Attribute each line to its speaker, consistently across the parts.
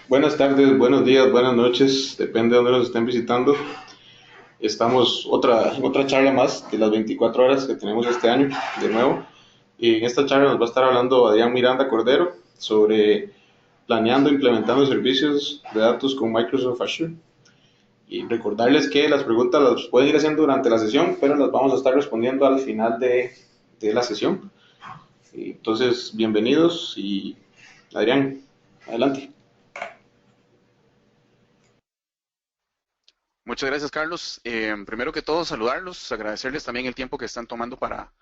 Speaker 1: Buenas tardes, buenos días, buenas noches, depende de dónde nos estén visitando. Estamos en otra charla más de las 24 horas que tenemos este año, de nuevo. Y en esta charla nos va a estar hablando Adrián Miranda Cordero sobre planeando e implementando servicios de datos con Microsoft Azure. Y recordarles que las preguntas las pueden ir haciendo durante la sesión, pero las vamos a estar respondiendo al final de la sesión. Y entonces, bienvenidos y Adrián, adelante.
Speaker 2: Muchas gracias, Carlos. Primero que todo, saludarlos, agradecerles también el tiempo que están tomando para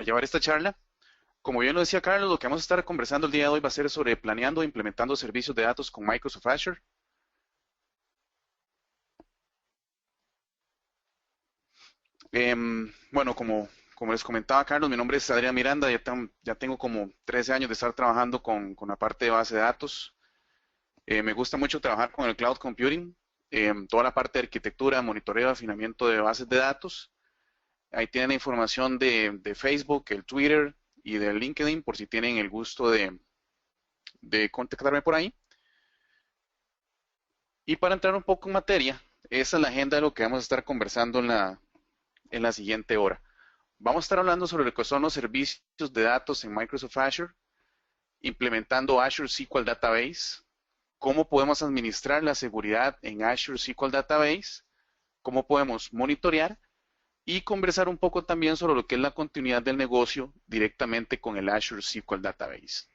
Speaker 2: llevar esta charla. Como bien lo decía Carlos, lo que vamos a estar conversando el día de hoy va a ser sobre planeando e implementando servicios de datos con Microsoft Azure. Bueno, como les comentaba Carlos, mi nombre es Adrián Miranda, ya tengo como 13 años de estar trabajando con la parte de base de datos. Me gusta mucho trabajar con el cloud computing, toda la parte de arquitectura, monitoreo, afinamiento de bases de datos. Ahí tienen la información de Facebook, el Twitter y de LinkedIn por si tienen el gusto de contactarme por ahí. Y para entrar un poco en materia, esa es la agenda de lo que vamos a estar conversando en la siguiente hora. Vamos a estar hablando sobre lo que son los servicios de datos en Microsoft Azure, implementando Azure SQL Database, cómo podemos administrar la seguridad en Azure SQL Database, cómo podemos monitorear y conversar un poco también sobre lo que es la continuidad del negocio directamente con el Azure SQL Database.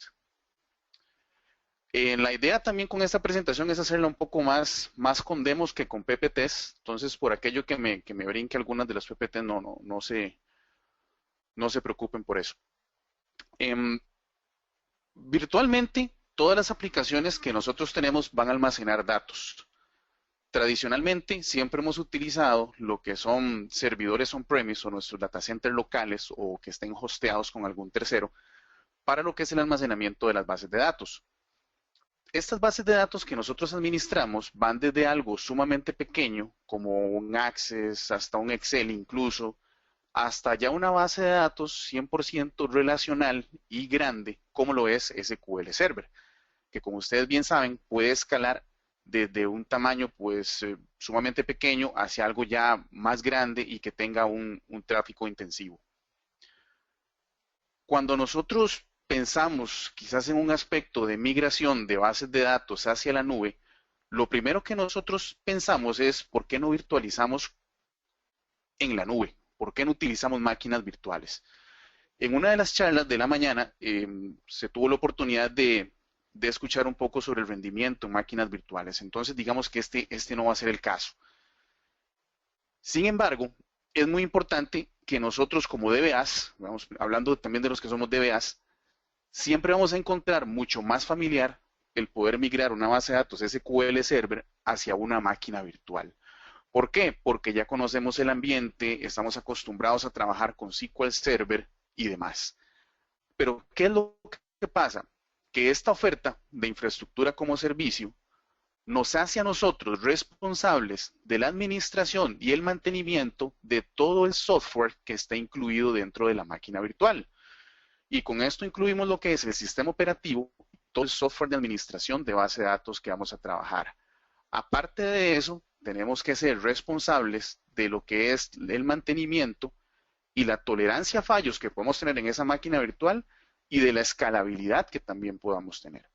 Speaker 2: La idea también con esta presentación es hacerla un poco más con demos que con PPTs. Entonces, por aquello que me brinque algunas de las PPTs, no se preocupen por eso. Em, Virtualmente, todas las aplicaciones que nosotros tenemos van a almacenar datos. Tradicionalmente, siempre hemos utilizado lo que son servidores on-premise o nuestros data centers locales o que estén hosteados con algún tercero para lo que es el almacenamiento de las bases de datos. Estas bases de datos que nosotros administramos van desde algo sumamente pequeño, como un Access, hasta un Excel incluso, hasta ya una base de datos 100% relacional y grande, como lo es SQL Server, que como ustedes bien saben, puede escalar desde un tamaño pues sumamente pequeño hacia algo ya más grande y que tenga un tráfico intensivo. Cuando nosotros pensamos quizás en un aspecto de migración de bases de datos hacia la nube, lo primero que nosotros pensamos es por qué no virtualizamos en la nube, por qué no utilizamos máquinas virtuales. En una de las charlas de la mañana se tuvo la oportunidad de escuchar un poco sobre el rendimiento en máquinas virtuales. Entonces, digamos que este no va a ser el caso. Sin embargo, es muy importante que nosotros como DBAs, vamos hablando también de los que somos DBAs, siempre vamos a encontrar mucho más familiar el poder migrar una base de datos SQL Server hacia una máquina virtual. ¿Por qué? Porque ya conocemos el ambiente, estamos acostumbrados a trabajar con SQL Server y demás. Pero, ¿qué es lo que pasa? Que esta oferta de infraestructura como servicio nos hace a nosotros responsables de la administración y el mantenimiento de todo el software que está incluido dentro de la máquina virtual. Y con esto incluimos lo que es el sistema operativo, todo el software de administración de base de datos que vamos a trabajar. Aparte de eso, tenemos que ser responsables de lo que es el mantenimiento y la tolerancia a fallos que podemos tener en esa máquina virtual y de la escalabilidad que también podamos tener.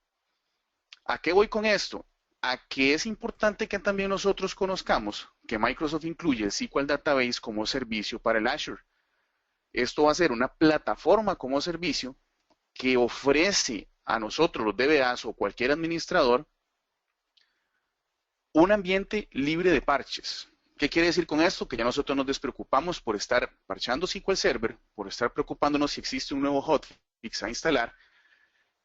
Speaker 2: ¿A qué voy con esto? A que es importante que también nosotros conozcamos que Microsoft incluye el SQL Database como servicio para el Azure. Esto va a ser una plataforma como servicio que ofrece a nosotros los DBAs o cualquier administrador un ambiente libre de parches. ¿Qué quiere decir con esto? Que ya nosotros nos despreocupamos por estar parchando SQL Server, por estar preocupándonos si existe un nuevo hotfix a instalar,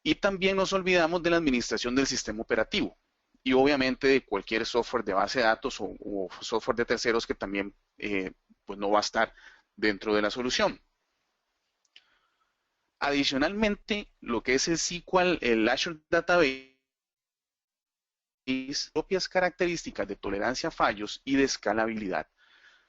Speaker 2: y también nos olvidamos de la administración del sistema operativo y obviamente de cualquier software de base de datos o software de terceros que también pues no va a estar dentro de la solución. Adicionalmente, lo que es el SQL, el Azure Database, propias características de tolerancia a fallos y de escalabilidad.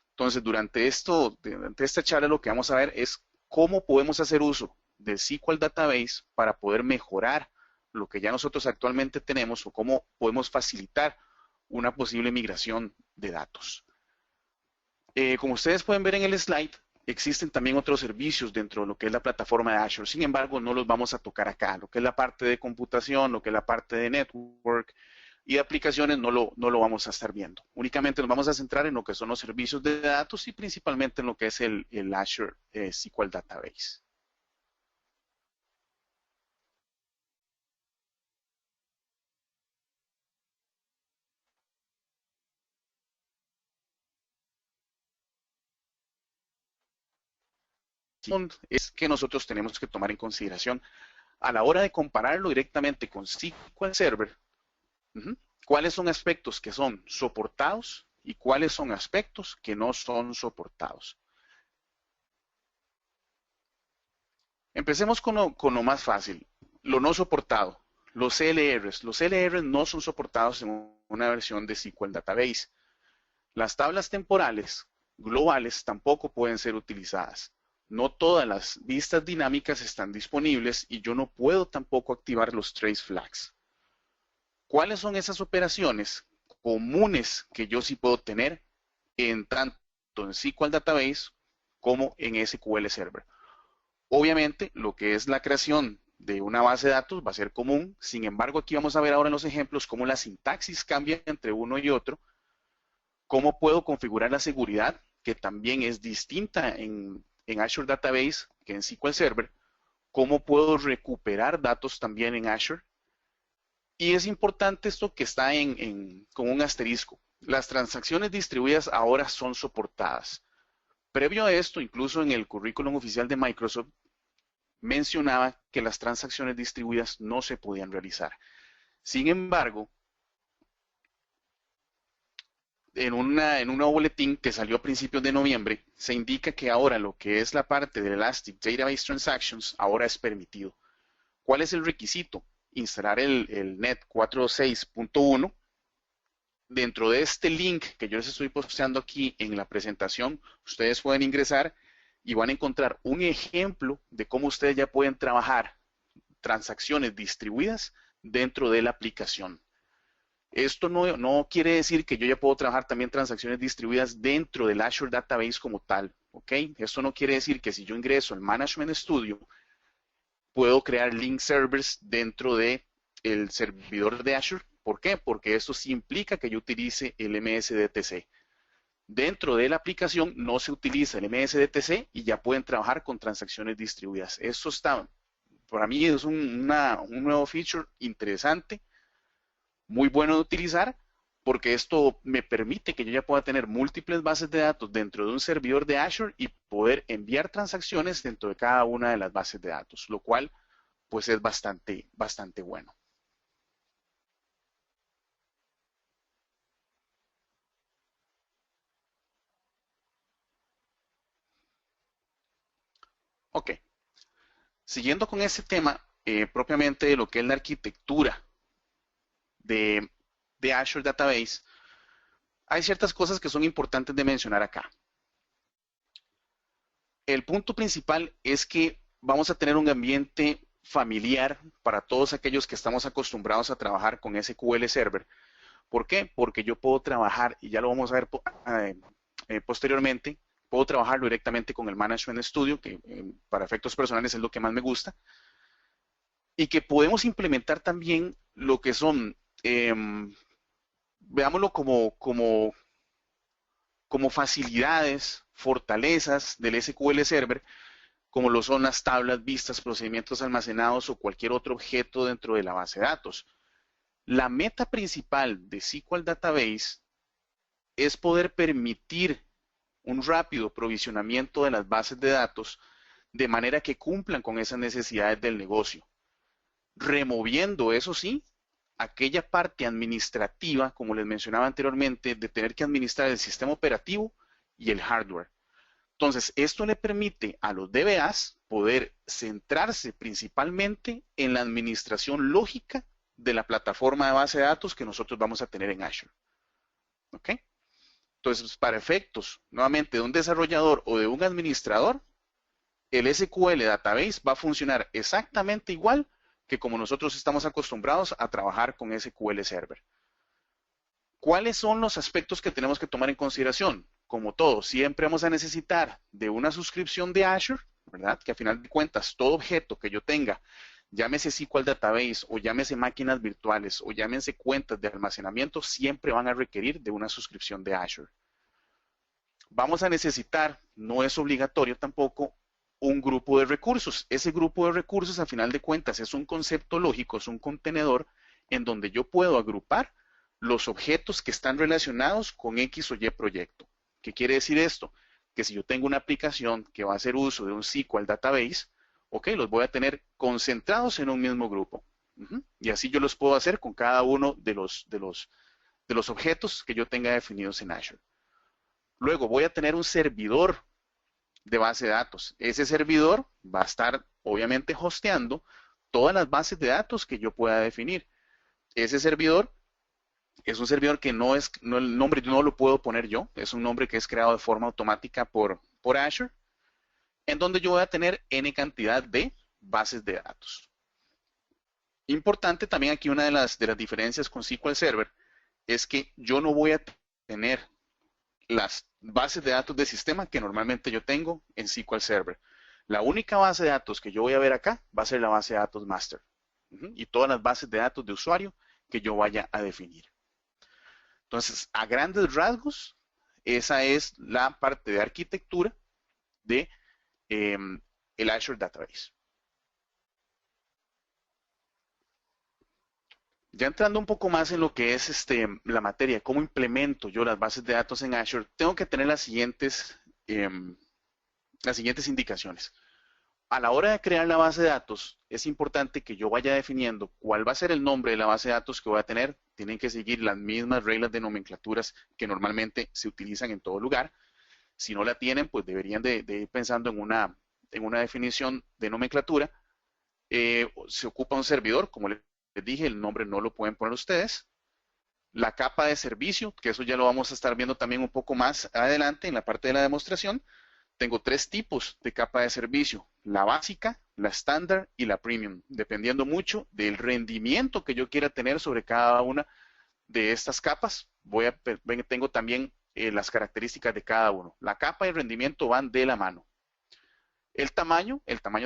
Speaker 2: Entonces, durante esta charla lo que vamos a ver es cómo podemos hacer uso del SQL Database para poder mejorar lo que ya nosotros actualmente tenemos o cómo podemos facilitar una posible migración de datos. Como ustedes pueden ver en el slide, existen también otros servicios dentro de lo que es la plataforma de Azure. Sin embargo, no los vamos a tocar acá. Lo que es la parte de computación, lo que es la parte de network y de aplicaciones no lo vamos a estar viendo. Únicamente nos vamos a centrar en lo que son los servicios de datos y principalmente en lo que es el Azure SQL Database. Es que nosotros tenemos que tomar en consideración a la hora de compararlo directamente con SQL Server. ¿Cuáles son aspectos que son soportados y cuáles son aspectos que no son soportados? Empecemos con lo más fácil, lo no soportado, los CLRs. Los CLRs no son soportados en una versión de SQL Database. Las tablas temporales globales tampoco pueden ser utilizadas. No todas las vistas dinámicas están disponibles y yo no puedo tampoco activar los trace flags. ¿Cuáles son esas operaciones comunes que yo sí puedo tener tanto en SQL Database como en SQL Server? Obviamente, lo que es la creación de una base de datos va a ser común. Sin embargo, aquí vamos a ver ahora en los ejemplos cómo la sintaxis cambia entre uno y otro. Cómo puedo configurar la seguridad, que también es distinta en Azure Database que en SQL Server. Cómo puedo recuperar datos también en Azure. Y es importante esto que está con un asterisco. Las transacciones distribuidas ahora son soportadas. Previo a esto, incluso en el currículum oficial de Microsoft, mencionaba que las transacciones distribuidas no se podían realizar. Sin embargo, en un nuevo boletín que salió a principios de noviembre, se indica que ahora lo que es la parte del Elastic Database Transactions ahora es permitido. ¿Cuál es el requisito? Instalar el NET 4.6.1. Dentro de este link que yo les estoy posteando aquí en la presentación, ustedes pueden ingresar y van a encontrar un ejemplo de cómo ustedes ya pueden trabajar transacciones distribuidas dentro de la aplicación. Esto no quiere decir que yo ya puedo trabajar también transacciones distribuidas dentro del Azure Database como tal, ¿ok? Esto no quiere decir que si yo ingreso al Management Studio, puedo crear link servers dentro del servidor de Azure. ¿Por qué? Porque esto sí implica que yo utilice el MSDTC. Dentro de la aplicación no se utiliza el MSDTC y ya pueden trabajar con transacciones distribuidas. Esto está, para mí es un nuevo feature interesante, muy bueno de utilizar, porque esto me permite que yo ya pueda tener múltiples bases de datos dentro de un servidor de Azure y poder enviar transacciones dentro de cada una de las bases de datos, lo cual pues es bastante bueno. Ok, siguiendo con este tema, propiamente de lo que es la arquitectura de Azure Database, hay ciertas cosas que son importantes de mencionar acá. El punto principal es que vamos a tener un ambiente familiar para todos aquellos que estamos acostumbrados a trabajar con SQL Server. ¿Por qué? Porque yo puedo trabajar, y ya lo vamos a ver posteriormente, puedo trabajarlo directamente con el Management Studio, que para efectos personales es lo que más me gusta, y que podemos implementar también lo que son, veámoslo como facilidades, fortalezas del SQL Server, como lo son las tablas, vistas, procedimientos almacenados o cualquier otro objeto dentro de la base de datos. La meta principal de SQL Database es poder permitir un rápido provisionamiento de las bases de datos de manera que cumplan con esas necesidades del negocio, removiendo, eso sí, aquella parte administrativa, como les mencionaba anteriormente, de tener que administrar el sistema operativo y el hardware. Entonces, esto le permite a los DBAs poder centrarse principalmente en la administración lógica de la plataforma de base de datos que nosotros vamos a tener en Azure. ¿Ok? Entonces, para efectos, nuevamente, de un desarrollador o de un administrador, el SQL Database va a funcionar exactamente igual que como nosotros estamos acostumbrados a trabajar con SQL Server. ¿Cuáles son los aspectos que tenemos que tomar en consideración? Como todo, siempre vamos a necesitar de una suscripción de Azure, ¿verdad? Que a final de cuentas, todo objeto que yo tenga, llámese SQL Database o llámese máquinas virtuales o llámense cuentas de almacenamiento, siempre van a requerir de una suscripción de Azure. Vamos a necesitar, no es obligatorio tampoco, un grupo de recursos. Ese grupo de recursos, a final de cuentas, es un concepto lógico, es un contenedor en donde yo puedo agrupar los objetos que están relacionados con X o Y proyecto. ¿Qué quiere decir esto? Que si yo tengo una aplicación que va a hacer uso de un SQL Database, ok, los voy a tener concentrados en un mismo grupo. Y así yo los puedo hacer con cada uno de los objetos que yo tenga definidos en Azure. Luego voy a tener un servidor de base de datos. Ese servidor va a estar, obviamente, hosteando todas las bases de datos que yo pueda definir. Ese servidor es un servidor que el nombre no lo puedo poner yo, es un nombre que es creado de forma automática por Azure, en donde yo voy a tener N cantidad de bases de datos. Importante también aquí una de las diferencias con SQL Server es que yo no voy a tener las bases de datos de sistema que normalmente yo tengo en SQL Server. La única base de datos que yo voy a ver acá va a ser la base de datos master. Y todas las bases de datos de usuario que yo vaya a definir. Entonces, a grandes rasgos, esa es la parte de arquitectura de el Azure Database. Ya entrando un poco más en lo que es la materia, cómo implemento yo las bases de datos en Azure, tengo que tener las siguientes indicaciones. A la hora de crear la base de datos, es importante que yo vaya definiendo cuál va a ser el nombre de la base de datos que voy a tener. Tienen que seguir las mismas reglas de nomenclaturas que normalmente se utilizan en todo lugar. Si no la tienen, pues deberían de ir pensando en una definición de nomenclatura. Se ocupa un servidor, como les dije, el nombre no lo pueden poner ustedes. La capa de servicio, que eso ya lo vamos a estar viendo también un poco más adelante en la parte de la demostración. Tengo 3 tipos de capa de servicio, la básica, la estándar y la premium, dependiendo mucho del rendimiento que yo quiera tener sobre cada una de estas capas. Tengo también las características de cada uno. La capa y el rendimiento van de la mano. El tamaño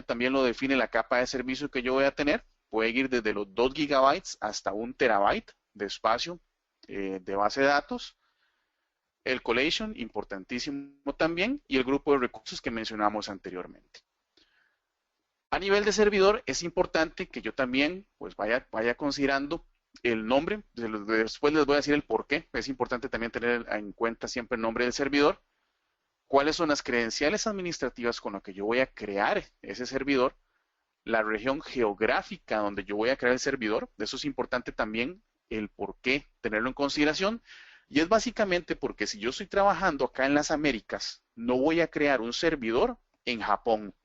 Speaker 2: también lo define la capa de servicio que yo voy a tener. Puede ir desde los 2 GB hasta 1 TB de espacio de base de datos. El collation, importantísimo también, y el grupo de recursos que mencionamos anteriormente. A nivel de servidor, es importante que yo también pues vaya considerando el nombre. Después les voy a decir el por qué. Es importante también tener en cuenta siempre el nombre del servidor. Cuáles son las credenciales administrativas con las que yo voy a crear ese servidor. La región geográfica donde yo voy a crear el servidor. Eso es importante también el por qué tenerlo en consideración. Y es básicamente porque si yo estoy trabajando acá en las Américas, no voy a crear un servidor en Japón.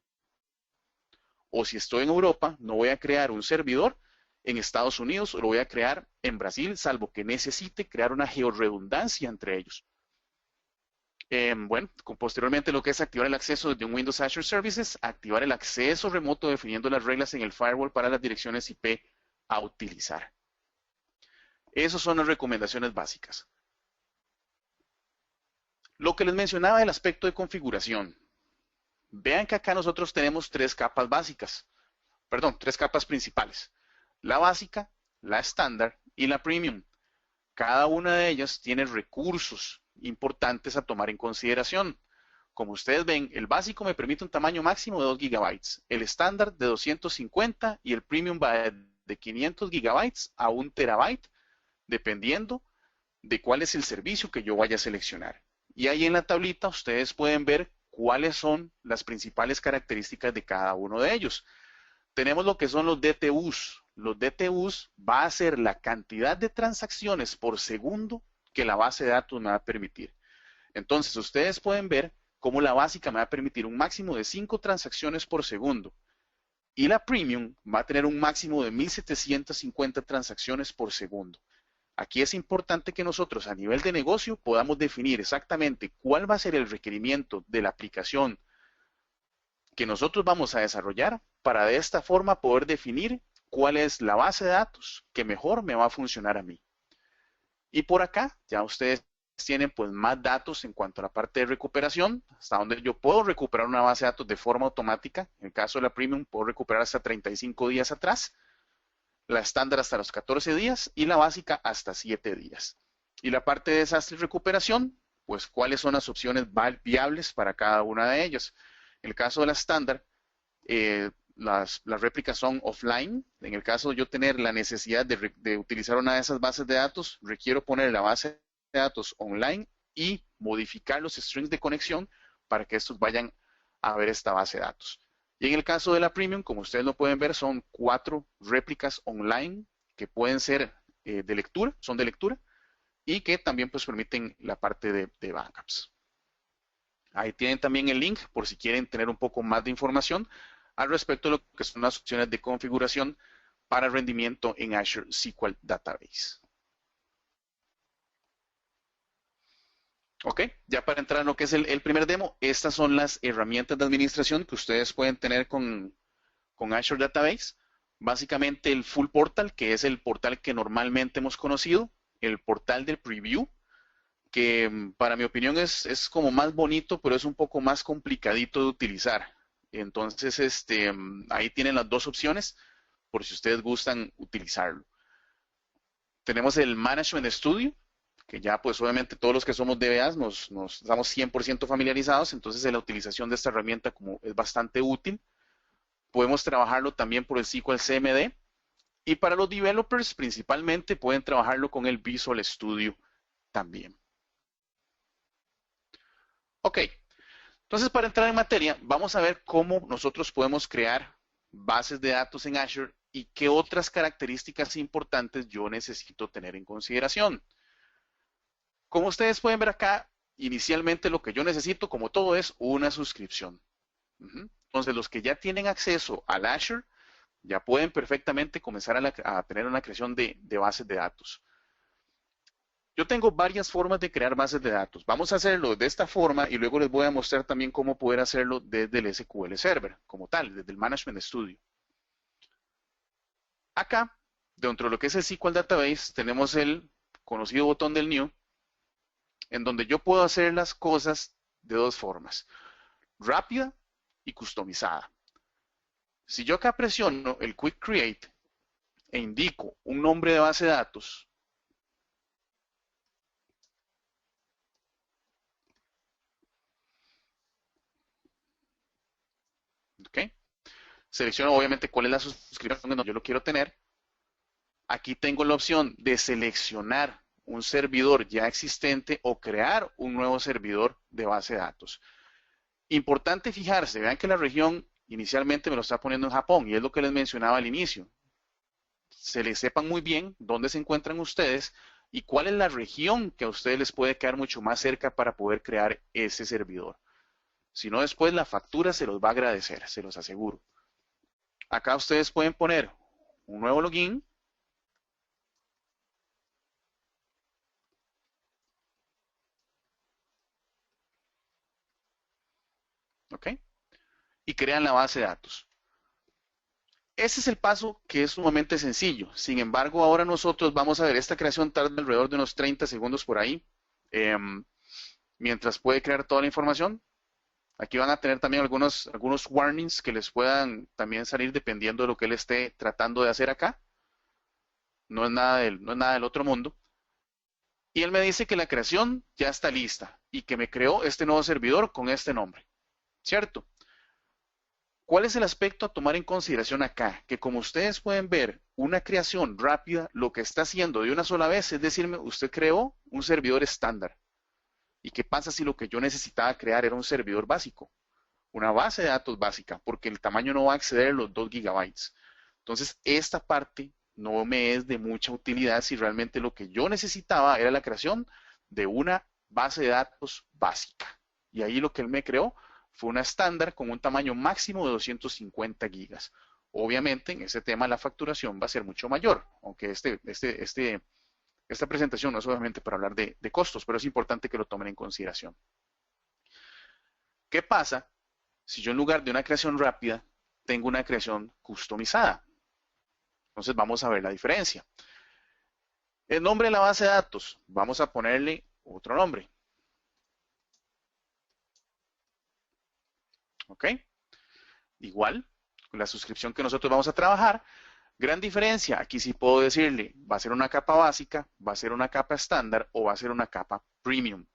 Speaker 2: O si estoy en Europa, no voy a crear un servidor en Estados Unidos o lo voy a crear en Brasil, salvo que necesite crear una georredundancia entre ellos. Posteriormente lo que es activar el acceso desde un Windows Azure Services, activar el acceso remoto definiendo las reglas en el firewall para las direcciones IP a utilizar. Esas son las recomendaciones básicas. Lo que les mencionaba del aspecto de configuración. Vean que acá nosotros tenemos 3 capas básicas. Perdón, 3 capas principales. La básica, la estándar y la premium. Cada una de ellas tiene recursos importantes a tomar en consideración. Como ustedes ven, el básico me permite un tamaño máximo de 2 GB, el estándar de 250 y el premium va de 500 GB a 1 TB, dependiendo de cuál es el servicio que yo vaya a seleccionar. Y ahí en la tablita ustedes pueden ver cuáles son las principales características de cada uno de ellos. Tenemos lo que son los DTUs. Los DTUs va a ser la cantidad de transacciones por segundo que la base de datos me va a permitir. Entonces, ustedes pueden ver cómo la básica me va a permitir un máximo de 5 transacciones por segundo. Y la premium va a tener un máximo de 1750 transacciones por segundo. Aquí es importante que nosotros a nivel de negocio podamos definir exactamente cuál va a ser el requerimiento de la aplicación que nosotros vamos a desarrollar para de esta forma poder definir cuál es la base de datos que mejor me va a funcionar a mí. Y por acá ya ustedes tienen pues más datos en cuanto a la parte de recuperación, hasta donde yo puedo recuperar una base de datos de forma automática. En el caso de la Premium puedo recuperar hasta 35 días atrás, la estándar hasta los 14 días y la básica hasta 7 días. Y la parte de desastre y recuperación, pues cuáles son las opciones viables para cada una de ellas. En el caso de la estándar, las réplicas son offline. En el caso de yo tener la necesidad de utilizar una de esas bases de datos, requiero poner la base de datos online y modificar los strings de conexión para que estos vayan a ver esta base de datos. Y en el caso de la Premium, como ustedes lo pueden ver, son 4 réplicas online que pueden ser de lectura, son de lectura, y que también pues permiten la parte de backups. Ahí tienen también el link por si quieren tener un poco más de información al respecto de lo que son las opciones de configuración para rendimiento en Azure SQL Database. Ok, ya para entrar en lo que es el primer demo, estas son las herramientas de administración que ustedes pueden tener con Azure Database. Básicamente el Full Portal, que es el portal que normalmente hemos conocido, el portal del Preview, que para mi opinión es como más bonito, pero es un poco más complicadito de utilizar. Entonces, ahí tienen las dos opciones, por si ustedes gustan utilizarlo. Tenemos el Management Studio, que ya pues obviamente todos los que somos DBAs nos estamos 100% familiarizados, entonces la utilización de esta herramienta como es bastante útil. Podemos trabajarlo también por el SQL CMD, y para los developers principalmente pueden trabajarlo con el Visual Studio también. Ok, entonces para entrar en materia, vamos a ver cómo nosotros podemos crear bases de datos en Azure y qué otras características importantes yo necesito tener en consideración. Como ustedes pueden ver acá, inicialmente lo que yo necesito, como todo, es una suscripción. Entonces, los que ya tienen acceso al Azure, ya pueden perfectamente comenzar a tener una creación de bases de datos. Yo tengo varias formas de crear bases de datos. Vamos a hacerlo de esta forma y luego les voy a mostrar también cómo poder hacerlo desde el SQL Server, como tal, desde el Management Studio. Acá, dentro de lo que es el SQL Database, tenemos el conocido botón del New, en donde yo puedo hacer las cosas de dos formas, rápida y customizada. Si yo acá presiono el Quick Create e indico un nombre de base de datos, ¿ok? Selecciono obviamente cuál es la suscripción que yo lo quiero tener. Aquí tengo la opción de seleccionar un servidor ya existente o crear un nuevo servidor de base de datos. Importante fijarse, vean que la región inicialmente me lo está poniendo en Japón y es lo que les mencionaba al inicio. Se les sepan muy bien dónde se encuentran ustedes y cuál es la región que a ustedes les puede quedar mucho más cerca para poder crear ese servidor. Si no, después la factura se los va a agradecer, se los aseguro. Acá ustedes pueden poner un nuevo login. ¿Ok? Y crean la base de datos. Ese es el paso que es sumamente sencillo. Sin embargo, ahora nosotros vamos a ver, esta creación tarda alrededor de unos 30 segundos por ahí, mientras puede crear toda la información. Aquí van a tener también algunos warnings que les puedan también salir dependiendo de lo que él esté tratando de hacer acá. No es nada del otro mundo. Y él me dice que la creación ya está lista y que me creó este nuevo servidor con este nombre. ¿Cierto? ¿Cuál es el aspecto a tomar en consideración acá? Que como ustedes pueden ver, una creación rápida lo que está haciendo de una sola vez es decirme, usted creó un servidor estándar. ¿Y qué pasa si lo que yo necesitaba crear era un servidor básico? Una base de datos básica, porque el tamaño no va a exceder a los 2 gigabytes. Entonces, esta parte no me es de mucha utilidad si realmente lo que yo necesitaba era la creación de una base de datos básica. Y ahí lo que él me creó fue una estándar con un tamaño máximo de 250 gigas. Obviamente, en ese tema la facturación va a ser mucho mayor, aunque esta presentación no es obviamente para hablar de costos, pero es importante que lo tomen en consideración. ¿Qué pasa si yo en lugar de una creación rápida tengo una creación customizada? Entonces vamos a ver la diferencia. El nombre de la base de datos, vamos a ponerle otro nombre. ¿Ok? Igual, la suscripción que nosotros vamos a trabajar. Gran diferencia, aquí sí puedo decirle, va a ser una capa básica, va a ser una capa estándar o va a ser una capa premium.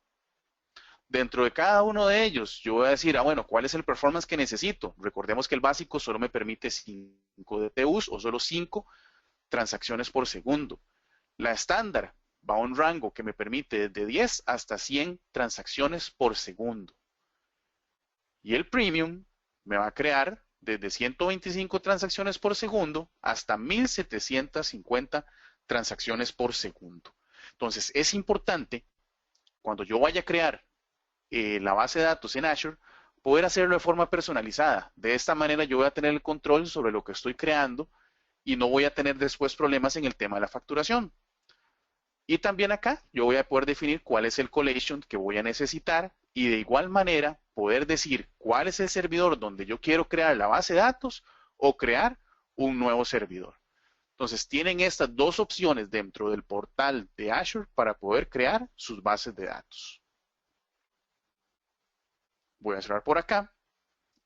Speaker 2: Dentro de cada uno de ellos, yo voy a decir, bueno, ¿cuál es el performance que necesito? Recordemos que el básico solo me permite 5 DPUs o solo 5 transacciones por segundo. La estándar va a un rango que me permite desde 10 hasta 100 transacciones por segundo. Y el premium me va a crear desde 125 transacciones por segundo hasta 1750 transacciones por segundo. Entonces, es importante cuando yo vaya a crear la base de datos en Azure, poder hacerlo de forma personalizada. De esta manera yo voy a tener el control sobre lo que estoy creando y no voy a tener después problemas en el tema de la facturación. Y también acá yo voy a poder definir cuál es el collation que voy a necesitar y de igual manera poder decir cuál es el servidor donde yo quiero crear la base de datos o crear un nuevo servidor. Entonces tienen estas dos opciones dentro del portal de Azure para poder crear sus bases de datos. Voy a cerrar por acá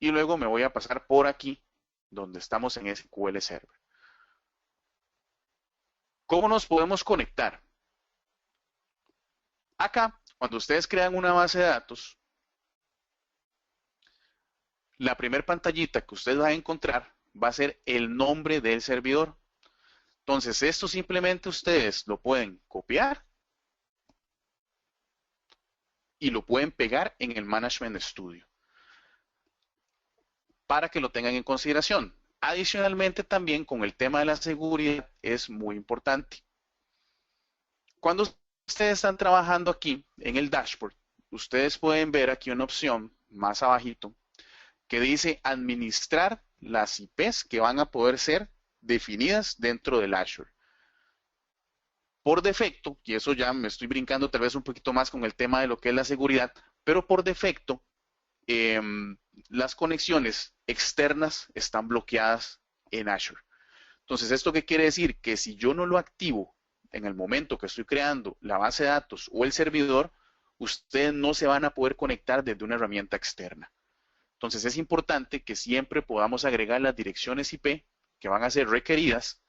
Speaker 2: y luego me voy a pasar por aquí donde estamos en SQL Server. ¿Cómo nos podemos conectar? Acá, cuando ustedes crean una base de datos, la primera pantallita que ustedes van a encontrar va a ser el nombre del servidor. Entonces, esto simplemente ustedes lo pueden copiar y lo pueden pegar en el Management Studio para que lo tengan en consideración. Adicionalmente, también con el tema de la seguridad es muy importante. Cuando ustedes están trabajando aquí en el dashboard, ustedes pueden ver aquí una opción más abajito que dice administrar las IPs que van a poder ser definidas dentro del Azure. Por defecto, y eso ya me estoy brincando tal vez un poquito más con el tema de lo que es la seguridad, pero por defecto las conexiones externas están bloqueadas en Azure. Entonces, ¿esto qué quiere decir? Que si yo no lo activo en el momento que estoy creando la base de datos o el servidor, ustedes no se van a poder conectar desde una herramienta externa. Entonces, es importante que siempre podamos agregar las direcciones IP que van a ser requeridas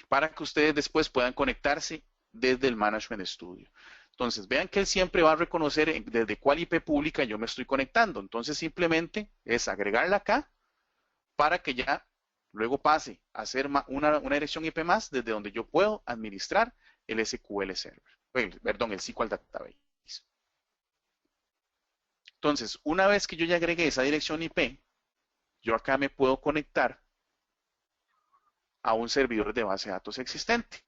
Speaker 2: para que ustedes después puedan conectarse desde el Management Studio. Entonces, vean que él siempre va a reconocer desde cuál IP pública yo me estoy conectando. Entonces, simplemente es agregarla acá para que ya luego pase a ser una dirección IP más desde donde yo puedo administrar el SQL Server. Perdón, el SQL Database. Entonces, una vez que yo ya agregué esa dirección IP, yo acá me puedo conectar a un servidor de base de datos existente.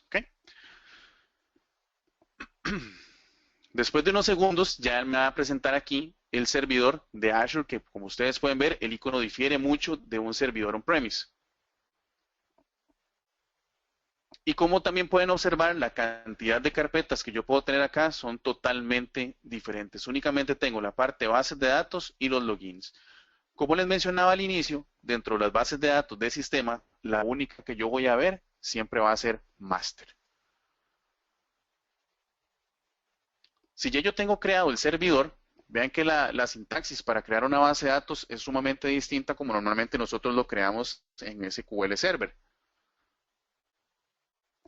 Speaker 2: ¿Okay? Después de unos segundos ya me va a presentar aquí el servidor de Azure que, como ustedes pueden ver, el icono difiere mucho de un servidor on-premise. Y como también pueden observar, la cantidad de carpetas que yo puedo tener acá son totalmente diferentes. Únicamente tengo la parte bases de datos y los logins. Como les mencionaba al inicio, dentro de las bases de datos de sistema, la única que yo voy a ver siempre va a ser master. Si ya yo tengo creado el servidor, vean que la sintaxis para crear una base de datos es sumamente distinta como normalmente nosotros lo creamos en SQL Server.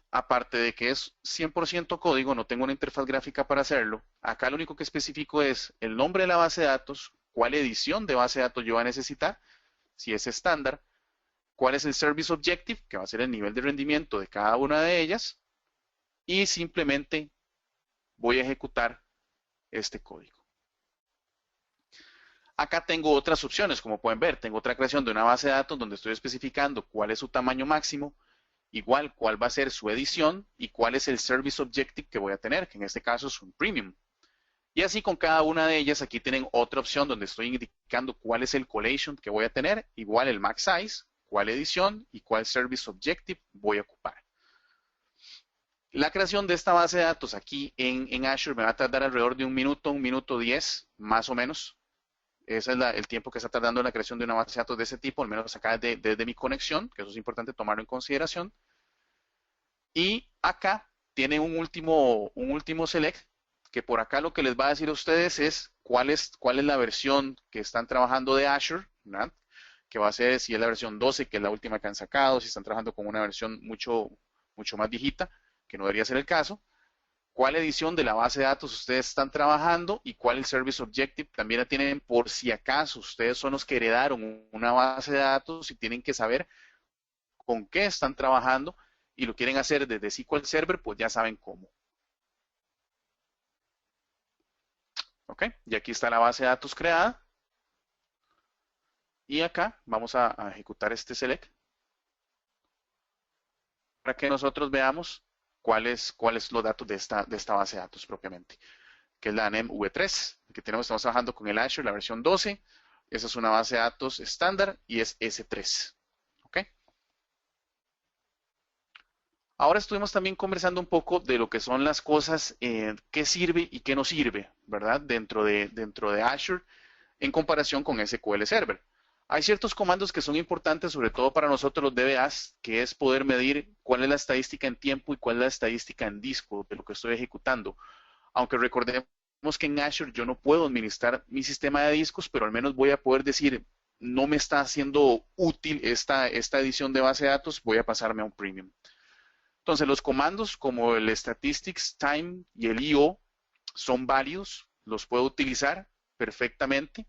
Speaker 2: Aparte de que es 100% código, no tengo una interfaz gráfica para hacerlo. Acá lo único que especifico es el nombre de la base de datos, cuál edición de base de datos yo voy a necesitar, si es estándar, cuál es el Service Objective, que va a ser el nivel de rendimiento de cada una de ellas, y simplemente voy a ejecutar este código. Acá tengo otras opciones, como pueden ver, tengo otra creación de una base de datos donde estoy especificando cuál es su tamaño máximo, igual cuál va a ser su edición y cuál es el Service Objective que voy a tener, que en este caso es un Premium. Y así con cada una de ellas, aquí tienen otra opción donde estoy indicando cuál es el collation que voy a tener, igual el max size, cuál edición y cuál Service Objective voy a ocupar. La creación de esta base de datos aquí en Azure me va a tardar alrededor de un minuto 10, más o menos. Ese es el tiempo que está tardando la creación de una base de datos de ese tipo, al menos acá desde mi conexión, que eso es importante tomarlo en consideración. Y acá tiene un último select, que por acá lo que les va a decir a ustedes es cuál es la versión que están trabajando de Azure, ¿verdad? Que va a ser si es la versión 12, que es la última que han sacado, si están trabajando con una versión mucho más viejita, que no debería ser el caso. Cuál edición de la base de datos ustedes están trabajando y cuál el Service Objective. También la tienen por si acaso ustedes son los que heredaron una base de datos y tienen que saber con qué están trabajando y lo quieren hacer desde SQL Server, pues ya saben cómo. Ok, y aquí está la base de datos creada. Y acá vamos a ejecutar este select para que nosotros veamos cuáles los datos de esta base de datos propiamente, que es la NEM V3, que estamos trabajando con el Azure, la versión 12. Esa es una base de datos estándar y es S3. ¿Ok? Ahora estuvimos también conversando un poco de lo que son las cosas, qué sirve y qué no sirve, ¿verdad? Dentro de Azure en comparación con SQL Server. Hay ciertos comandos que son importantes, sobre todo para nosotros los DBAs, que es poder medir cuál es la estadística en tiempo y cuál es la estadística en disco de lo que estoy ejecutando. Aunque recordemos que en Azure yo no puedo administrar mi sistema de discos, pero al menos voy a poder decir, no me está haciendo útil esta edición de base de datos, voy a pasarme a un premium. Entonces, los comandos como el statistics, time y el IO son válidos, los puedo utilizar perfectamente.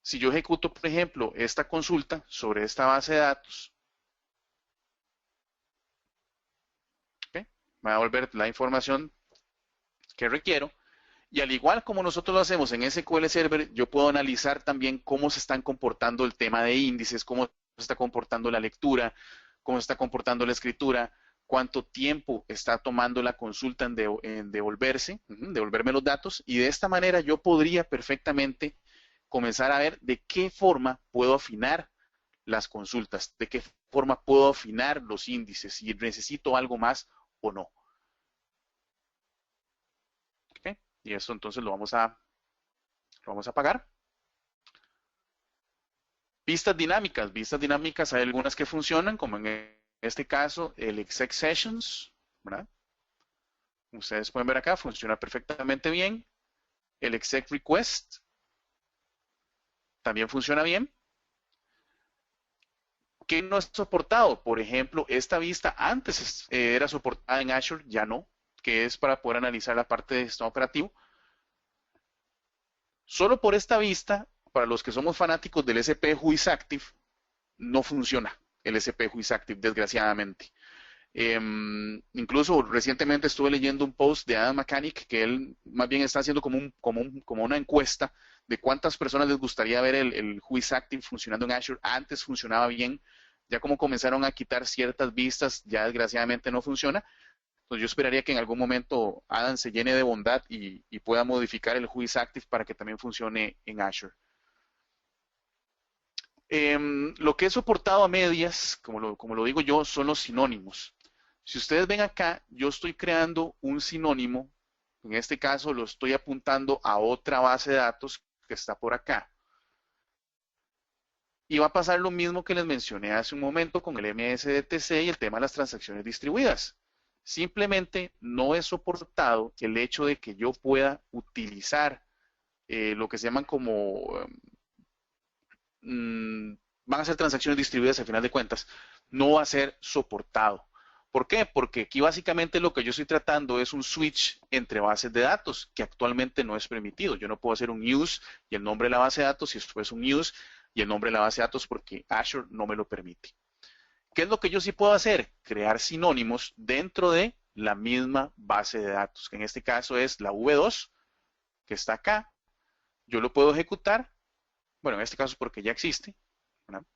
Speaker 2: Si yo ejecuto, por ejemplo, esta consulta sobre esta base de datos, ¿okay? Me va a devolver la información que requiero. Y al igual como nosotros lo hacemos en SQL Server, yo puedo analizar también cómo se están comportando el tema de índices, cómo se está comportando la lectura, cómo se está comportando la escritura, cuánto tiempo está tomando la consulta en devolverme los datos. Y de esta manera yo podría perfectamente comenzar a ver de qué forma puedo afinar las consultas, de qué forma puedo afinar los índices, si necesito algo más o no. ¿Okay? Y eso entonces lo vamos a apagar. Vistas dinámicas, hay algunas que funcionan, como en este caso el exec sessions, ¿verdad? Ustedes pueden ver acá, funciona perfectamente bien. El exec request también funciona bien. ¿Qué no es soportado? Por ejemplo, esta vista antes era soportada en Azure, ya no, que es para poder analizar la parte de sistema operativo. Solo por esta vista, para los que somos fanáticos del SP WhoisActive, no funciona el SP WhoisActive, desgraciadamente. Incluso recientemente estuve leyendo un post de Adam Mechanic que él más bien está haciendo como una encuesta de cuántas personas les gustaría ver el WhoisActive funcionando en Azure. Antes funcionaba bien, ya como comenzaron a quitar ciertas vistas, ya desgraciadamente no funciona. Entonces yo esperaría que en algún momento Adam se llene de bondad y pueda modificar el WhoisActive para que también funcione en Azure. Lo que he soportado a medias, como lo digo yo, son los sinónimos. Si ustedes ven acá, yo estoy creando un sinónimo, en este caso lo estoy apuntando a otra base de datos que está por acá. Y va a pasar lo mismo que les mencioné hace un momento con el MSDTC y el tema de las transacciones distribuidas. Simplemente no he soportado el hecho de que yo pueda utilizar lo que se llaman como van a ser transacciones distribuidas al final de cuentas, no va a ser soportado. ¿Por qué? Porque aquí básicamente lo que yo estoy tratando es un switch entre bases de datos, que actualmente no es permitido. Yo no puedo hacer un use y el nombre de la base de datos, y después un use y el nombre de la base de datos, porque Azure no me lo permite. ¿Qué es lo que yo sí puedo hacer? Crear sinónimos dentro de la misma base de datos, que en este caso es la V2, que está acá. Yo lo puedo ejecutar. Bueno, en este caso porque ya existe, ¿verdad?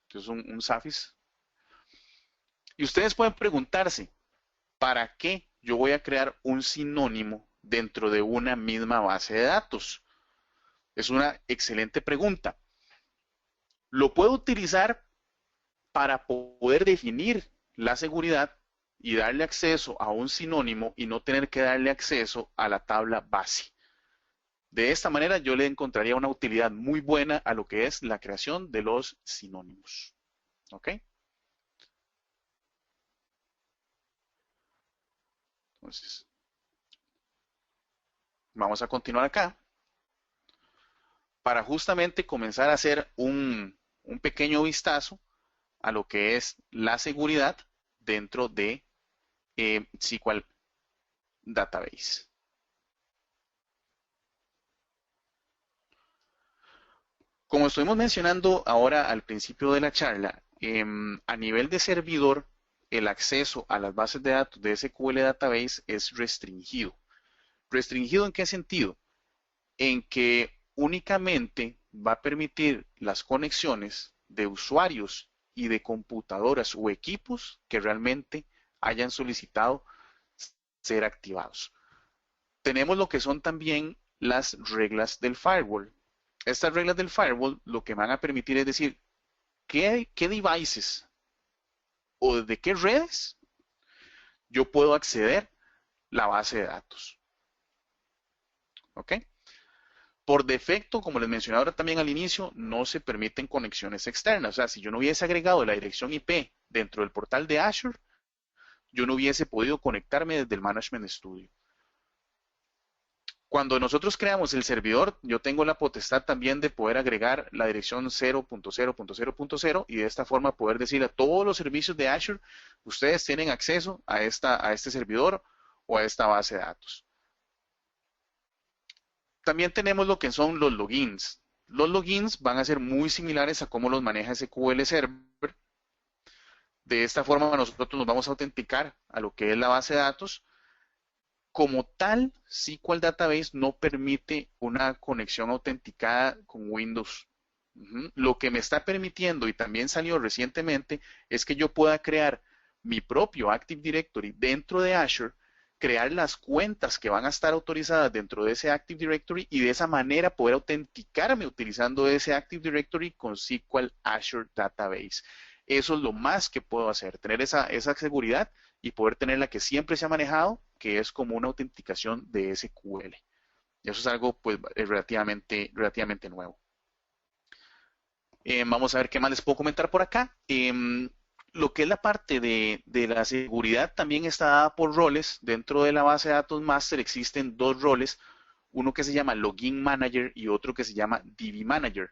Speaker 2: Entonces un Safis. Y ustedes pueden preguntarse, ¿para qué yo voy a crear un sinónimo dentro de una misma base de datos? Es una excelente pregunta. Lo puedo utilizar para poder definir la seguridad y darle acceso a un sinónimo y no tener que darle acceso a la tabla base. De esta manera yo le encontraría una utilidad muy buena a lo que es la creación de los sinónimos. ¿Ok? Entonces, vamos a continuar acá para justamente comenzar a hacer un pequeño vistazo a lo que es la seguridad dentro de SQL Database. Como estuvimos mencionando ahora al principio de la charla, a nivel de servidor, el acceso a las bases de datos de SQL Database es restringido. ¿Restringido en qué sentido? En que únicamente va a permitir las conexiones de usuarios y de computadoras o equipos que realmente hayan solicitado ser activados. Tenemos lo que son también las reglas del firewall. Estas reglas del firewall lo que van a permitir es decir, ¿qué devices o de qué redes yo puedo acceder a la base de datos? ¿Ok? Por defecto, como les mencioné ahora también al inicio, no se permiten conexiones externas. O sea, si yo no hubiese agregado la dirección IP dentro del portal de Azure, yo no hubiese podido conectarme desde el Management Studio. Cuando nosotros creamos el servidor, yo tengo la potestad también de poder agregar la dirección 0.0.0.0 y de esta forma poder decirle a todos los servicios de Azure, ustedes tienen acceso a este servidor o a esta base de datos. También tenemos lo que son los logins. Los logins van a ser muy similares a cómo los maneja SQL Server. De esta forma nosotros nos vamos a autenticar a lo que es la base de datos. Como tal, SQL Database no permite una conexión autenticada con Windows. Lo que me está permitiendo, y también salió recientemente, es que yo pueda crear mi propio Active Directory dentro de Azure, crear las cuentas que van a estar autorizadas dentro de ese Active Directory y de esa manera poder autenticarme utilizando ese Active Directory con SQL Azure Database. Eso es lo más que puedo hacer, tener esa seguridad y poder tener la que siempre se ha manejado, que es como una autenticación de SQL. Y eso es algo pues relativamente nuevo. Vamos a ver qué más les puedo comentar por acá. Lo que es la parte de la seguridad también está dada por roles. Dentro de la base de datos master existen dos roles, uno que se llama Login Manager y otro que se llama DB Manager.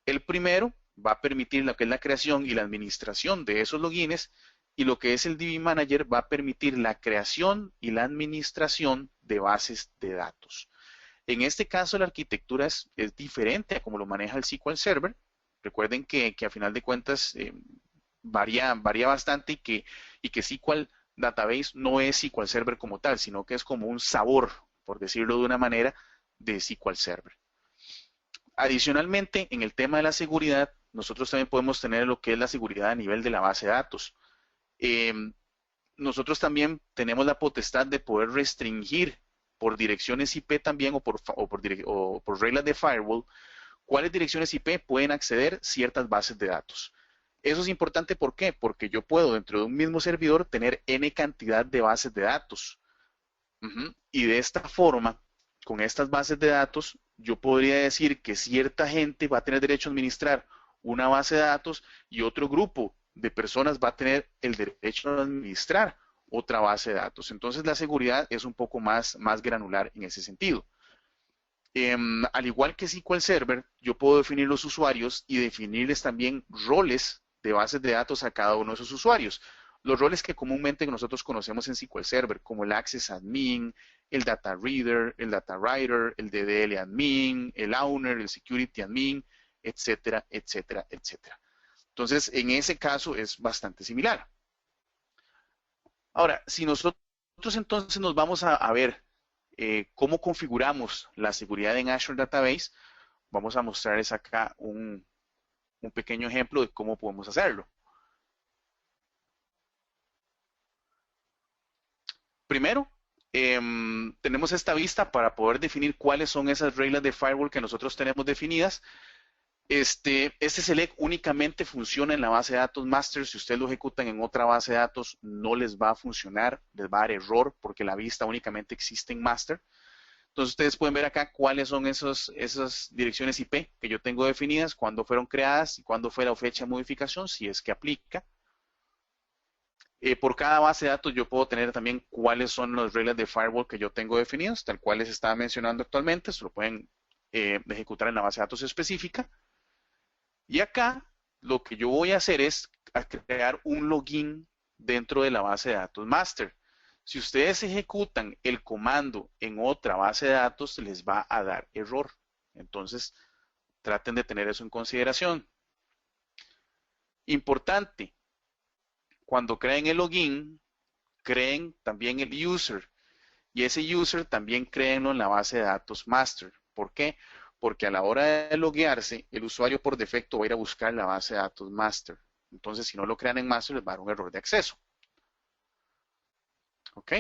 Speaker 2: El primero va a permitir lo que es la creación y la administración de esos logins y lo que es el DB Manager va a permitir la creación y la administración de bases de datos. En este caso la arquitectura es diferente a como lo maneja el SQL Server. Recuerden que a final de cuentas varía bastante y que SQL Database no es SQL Server como tal, sino que es como un sabor, por decirlo de una manera, de SQL Server. Adicionalmente, en el tema de la seguridad, nosotros también podemos tener lo que es la seguridad a nivel de la base de datos. Nosotros también tenemos la potestad de poder restringir por direcciones IP también o por reglas de firewall, cuáles direcciones IP pueden acceder ciertas bases de datos. Eso es importante, ¿por qué? Porque yo puedo dentro de un mismo servidor tener N cantidad de bases de datos. Y de esta forma, con estas bases de datos, yo podría decir que cierta gente va a tener derecho a administrar una base de datos y otro grupo de personas va a tener el derecho a administrar otra base de datos. Entonces la seguridad es un poco más granular en ese sentido. Al igual que SQL Server, yo puedo definir los usuarios y definirles también roles de bases de datos a cada uno de esos usuarios. Los roles que comúnmente nosotros conocemos en SQL Server, como el Access Admin, el Data Reader, el Data Writer, el DDL Admin, el Owner, el Security Admin, etcétera, etcétera, etcétera. Entonces, en ese caso es bastante similar. Ahora, si nosotros entonces nos vamos a ver cómo configuramos la seguridad en Azure Database, vamos a mostrarles acá un pequeño ejemplo de cómo podemos hacerlo. Primero, tenemos esta vista para poder definir cuáles son esas reglas de firewall que nosotros tenemos definidas. Este select únicamente funciona en la base de datos master. Si ustedes lo ejecutan en otra base de datos, no les va a funcionar, les va a dar error porque la vista únicamente existe en master. Entonces ustedes pueden ver acá cuáles son esas direcciones IP que yo tengo definidas, cuándo fueron creadas y cuándo fue la fecha de modificación, si es que aplica. Por cada base de datos yo puedo tener también cuáles son las reglas de firewall que yo tengo definidas, tal cual les estaba mencionando actualmente. Se lo pueden ejecutar en la base de datos específica. Y acá lo que yo voy a hacer es crear un login dentro de la base de datos master. Si ustedes ejecutan el comando en otra base de datos, les va a dar error. Entonces, traten de tener eso en consideración. Importante, cuando creen el login, creen también el user. Y ese user también créenlo en la base de datos master. ¿Por qué? Porque a la hora de loguearse, el usuario por defecto va a ir a buscar la base de datos master. Entonces, si no lo crean en master, les va a dar un error de acceso. ¿Ok?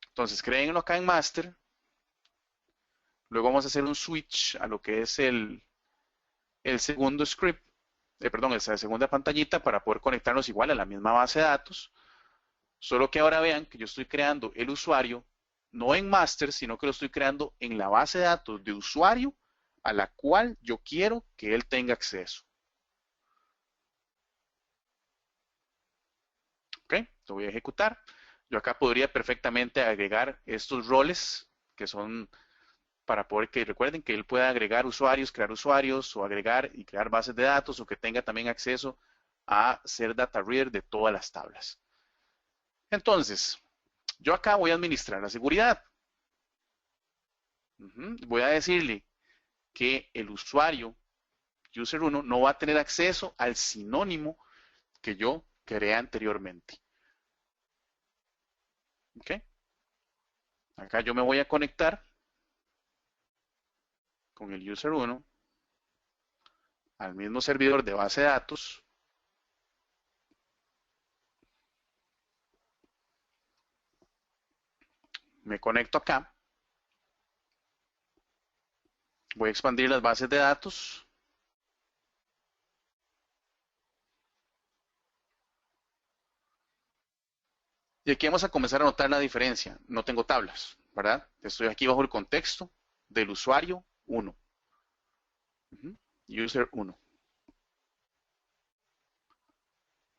Speaker 2: Entonces, créenlo acá en master. Luego vamos a hacer un switch a lo que es el segundo script, perdón, esa segunda pantallita para poder conectarnos igual a la misma base de datos. Solo que ahora vean que yo estoy creando el usuario no en master, sino que lo estoy creando en la base de datos de usuario a la cual yo quiero que él tenga acceso. ¿Ok? Lo voy a ejecutar. Yo acá podría perfectamente agregar estos roles que son para poder que recuerden que él pueda agregar usuarios, crear usuarios o agregar y crear bases de datos o que tenga también acceso a ser data reader de todas las tablas. Entonces, yo acá voy a administrar la seguridad. Voy a decirle que el usuario, user1, no va a tener acceso al sinónimo que yo creé anteriormente. ¿Ok? Acá yo me voy a conectar con el user1 al mismo servidor de base de datos. Me conecto acá. Voy a expandir las bases de datos. Y aquí vamos a comenzar a notar la diferencia. No tengo tablas, ¿verdad? Estoy aquí bajo el contexto del usuario 1. User 1.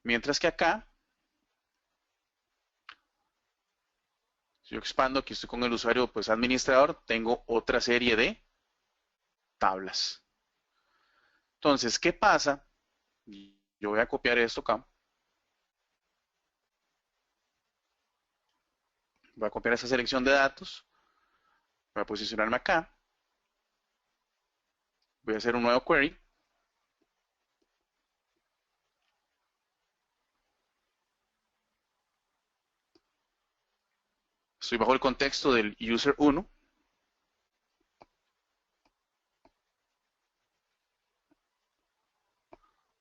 Speaker 2: Mientras que acá, si yo expando, aquí estoy con el usuario pues administrador, tengo otra serie de tablas. Entonces, ¿qué pasa? Yo voy a copiar esto acá. Voy a copiar esa selección de datos. Voy a posicionarme acá. Voy a hacer un nuevo query. Estoy bajo el contexto del user 1.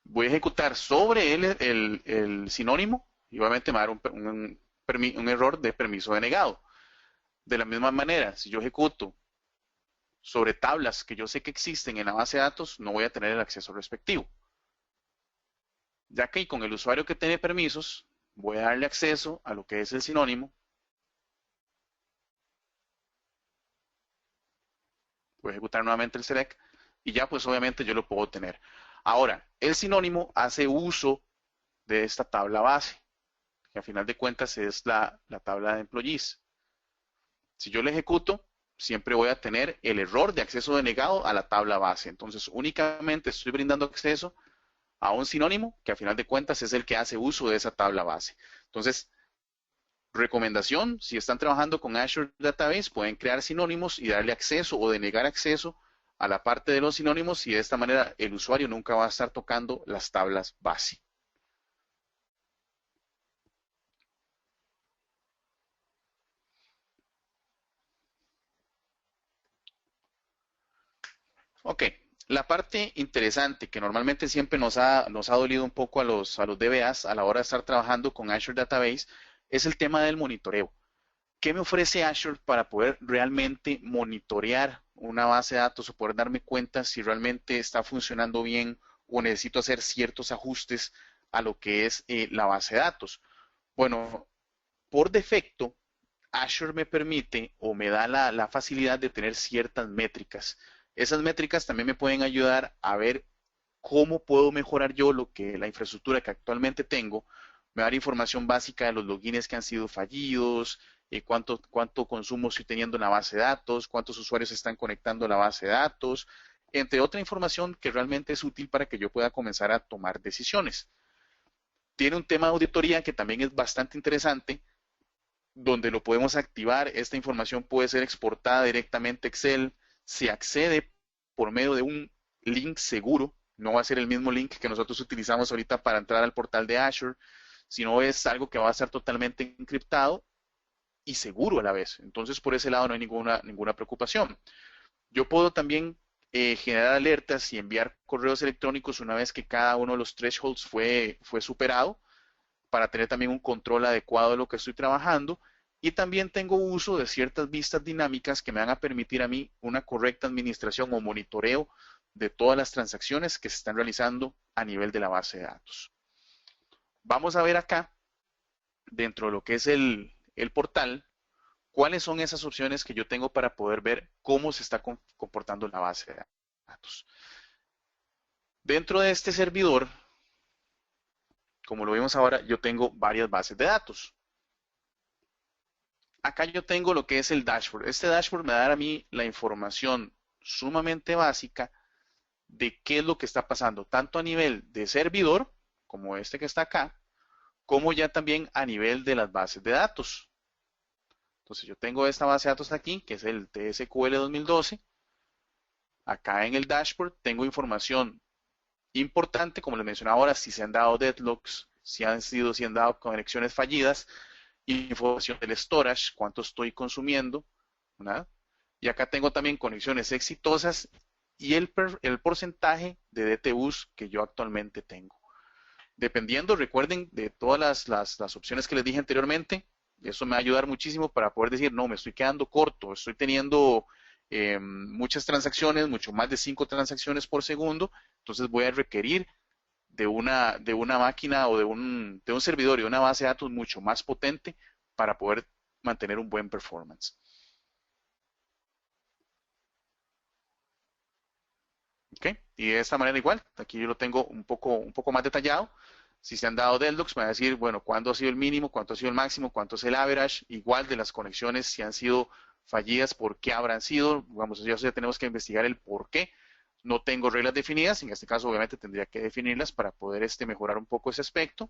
Speaker 2: Voy a ejecutar sobre él el sinónimo y obviamente me va a dar un error de permiso denegado. De la misma manera, si yo ejecuto sobre tablas que yo sé que existen en la base de datos, no voy a tener el acceso respectivo. Ya que con el usuario que tiene permisos, voy a darle acceso a lo que es el sinónimo. Voy a ejecutar nuevamente el select y ya pues obviamente yo lo puedo tener. Ahora, el sinónimo hace uso de esta tabla base, que a final de cuentas es la tabla de employees. Si yo le ejecuto, siempre voy a tener el error de acceso denegado a la tabla base. Entonces, únicamente estoy brindando acceso a un sinónimo que a final de cuentas es el que hace uso de esa tabla base. Entonces, recomendación, si están trabajando con Azure Database, pueden crear sinónimos y darle acceso o denegar acceso a la parte de los sinónimos y de esta manera el usuario nunca va a estar tocando las tablas base. Ok, la parte interesante que normalmente siempre nos ha dolido un poco a los DBAs a la hora de estar trabajando con Azure Database es el tema del monitoreo. ¿Qué me ofrece Azure para poder realmente monitorear una base de datos o poder darme cuenta si realmente está funcionando bien o necesito hacer ciertos ajustes a lo que es la base de datos. Bueno, por defecto, Azure me permite o me da la facilidad de tener ciertas métricas. Esas métricas también me pueden ayudar a ver cómo puedo mejorar yo lo que la infraestructura que actualmente tengo. Me da información básica de los logins que han sido fallidos, cuánto consumo estoy teniendo en la base de datos, cuántos usuarios están conectando a la base de datos, entre otra información que realmente es útil para que yo pueda comenzar a tomar decisiones. Tiene un tema de auditoría que también es bastante interesante, donde lo podemos activar. Esta información puede ser exportada directamente a Excel. Se accede por medio de un link seguro. No va a ser el mismo link que nosotros utilizamos ahorita para entrar al portal de Azure, sino es algo que va a estar totalmente encriptado y seguro a la vez. Entonces, por ese lado no hay ninguna preocupación. Yo puedo también generar alertas y enviar correos electrónicos una vez que cada uno de los thresholds fue superado, para tener también un control adecuado de lo que estoy trabajando. Y también tengo uso de ciertas vistas dinámicas que me van a permitir a mí una correcta administración o monitoreo de todas las transacciones que se están realizando a nivel de la base de datos. Vamos a ver acá, dentro de lo que es el portal, cuáles son esas opciones que yo tengo para poder ver cómo se está comportando la base de datos. Dentro de este servidor, como lo vemos ahora, yo tengo varias bases de datos. Acá yo tengo lo que es el dashboard. Este dashboard me da a mí la información sumamente básica de qué es lo que está pasando, tanto a nivel de servidor, como este que está acá, como ya también a nivel de las bases de datos. Entonces yo tengo esta base de datos aquí, que es el TSQL 2012. Acá en el dashboard tengo información importante, como les mencionaba ahora, si se han dado deadlocks, si han dado conexiones fallidas, información del storage, cuánto estoy consumiendo, ¿verdad? Y acá tengo también conexiones exitosas y el porcentaje de DTUs que yo actualmente tengo. Dependiendo, recuerden, de todas las opciones que les dije anteriormente, eso me va a ayudar muchísimo para poder decir, no, me estoy quedando corto, estoy teniendo muchas transacciones, mucho más de 5 transacciones por segundo, entonces voy a requerir de una máquina o de un servidor y una base de datos mucho más potente para poder mantener un buen performance. ¿Okay? Y de esta manera igual, aquí yo lo tengo un poco más detallado. Si se han dado deadlocks, me va a decir, bueno, cuándo ha sido el mínimo, cuánto ha sido el máximo, cuánto es el average, igual de las conexiones, si han sido fallidas, por qué habrán sido. Vamos, ya tenemos que investigar el por qué. No tengo reglas definidas, en este caso obviamente tendría que definirlas para poder mejorar un poco ese aspecto.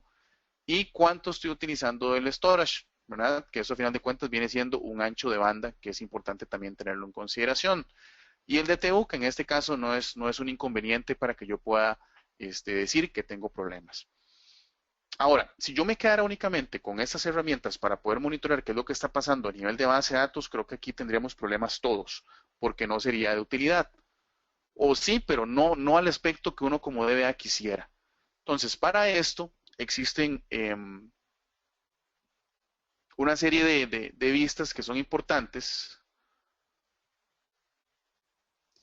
Speaker 2: Y cuánto estoy utilizando del storage, ¿verdad? Que eso a final de cuentas viene siendo un ancho de banda, que es importante también tenerlo en consideración. Y el DTU, que en este caso no es un inconveniente para que yo pueda decir que tengo problemas. Ahora, si yo me quedara únicamente con estas herramientas para poder monitorear qué es lo que está pasando a nivel de base de datos, creo que aquí tendríamos problemas todos, porque no sería de utilidad. O sí, pero no al aspecto que uno como DBA quisiera. Entonces, para esto existen una serie de vistas que son importantes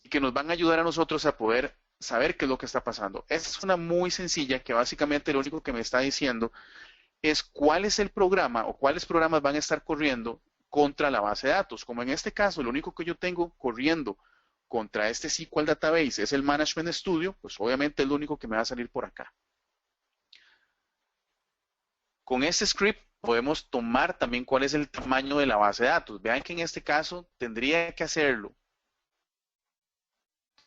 Speaker 2: y que nos van a ayudar a nosotros a poder saber qué es lo que está pasando. Es una muy sencilla que básicamente lo único que me está diciendo es cuál es el programa o cuáles programas van a estar corriendo contra la base de datos. Como en este caso, lo único que yo tengo corriendo contra este SQL Database es el Management Studio, pues obviamente es lo único que me va a salir por acá. Con este script podemos tomar también cuál es el tamaño de la base de datos. Vean que en este caso tendría que hacerlo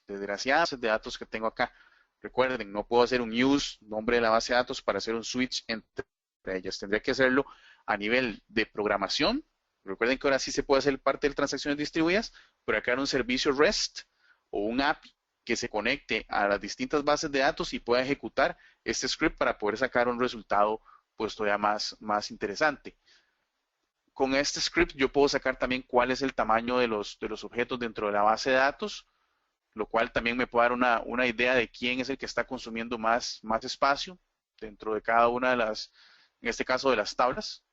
Speaker 2: desgraciadas de datos que tengo acá. Recuerden, no puedo hacer un use, nombre de la base de datos, para hacer un switch entre ellas. Tendría que hacerlo a nivel de programación. Recuerden que ahora sí se puede hacer parte de transacciones distribuidas, pero crear un servicio REST o un API que se conecte a las distintas bases de datos y pueda ejecutar este script para poder sacar un resultado pues todavía más interesante. Con este script yo puedo sacar también cuál es el tamaño de los objetos dentro de la base de datos, lo cual también me puede dar una idea de quién es el que está consumiendo más espacio dentro de cada una de las, en este caso de las tablas.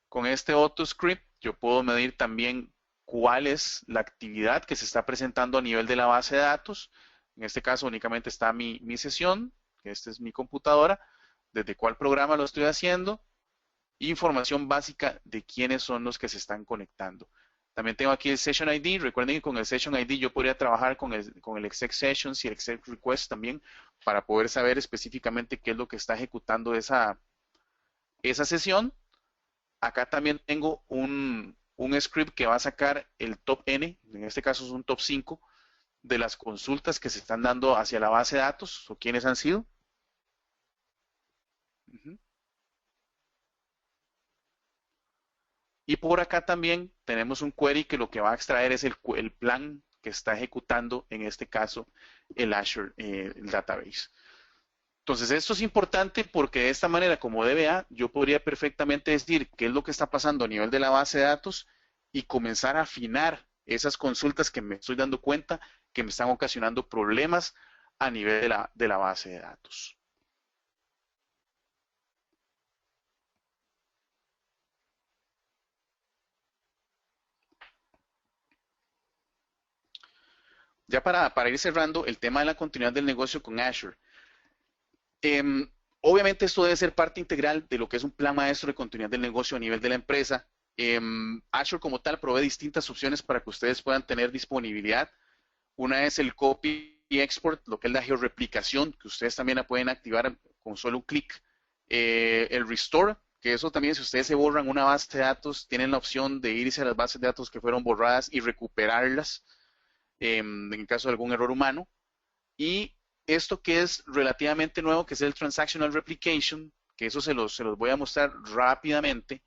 Speaker 2: Con este otro script Yo puedo medir también cuál es la actividad que se está presentando a nivel de la base de datos. En este caso únicamente está mi sesión, que esta es mi computadora, desde cuál programa lo estoy haciendo, información básica de quiénes son los que se están conectando. También tengo aquí el Session ID. Recuerden que con el Session ID yo podría trabajar con el exec sessions y el exec request también para poder saber específicamente qué es lo que está ejecutando esa sesión. Acá también tengo un script que va a sacar el top N, en este caso es un top 5, de las consultas que se están dando hacia la base de datos o quiénes han sido. Ujú. Y por acá también tenemos un query que lo que va a extraer es el plan que está ejecutando, en este caso, el Azure el Database. Entonces, esto es importante porque de esta manera, como DBA, yo podría perfectamente decir qué es lo que está pasando a nivel de la base de datos y comenzar a afinar esas consultas que me estoy dando cuenta que me están ocasionando problemas a nivel de la base de datos. Ya para ir cerrando el tema de la continuidad del negocio con Azure. Eh, Obviamente esto debe ser parte integral de lo que es un plan maestro de continuidad del negocio a nivel de la empresa. Azure como tal provee distintas opciones para que ustedes puedan tener disponibilidad. Una es el copy y export, lo que es la georreplicación, que ustedes también la pueden activar con solo un clic. El restore, que eso también si ustedes se borran una base de datos, tienen la opción de irse a las bases de datos que fueron borradas y recuperarlas en caso de algún error humano. Y esto que es relativamente nuevo, que es el Transactional Replication, que eso se los voy a mostrar rápidamente,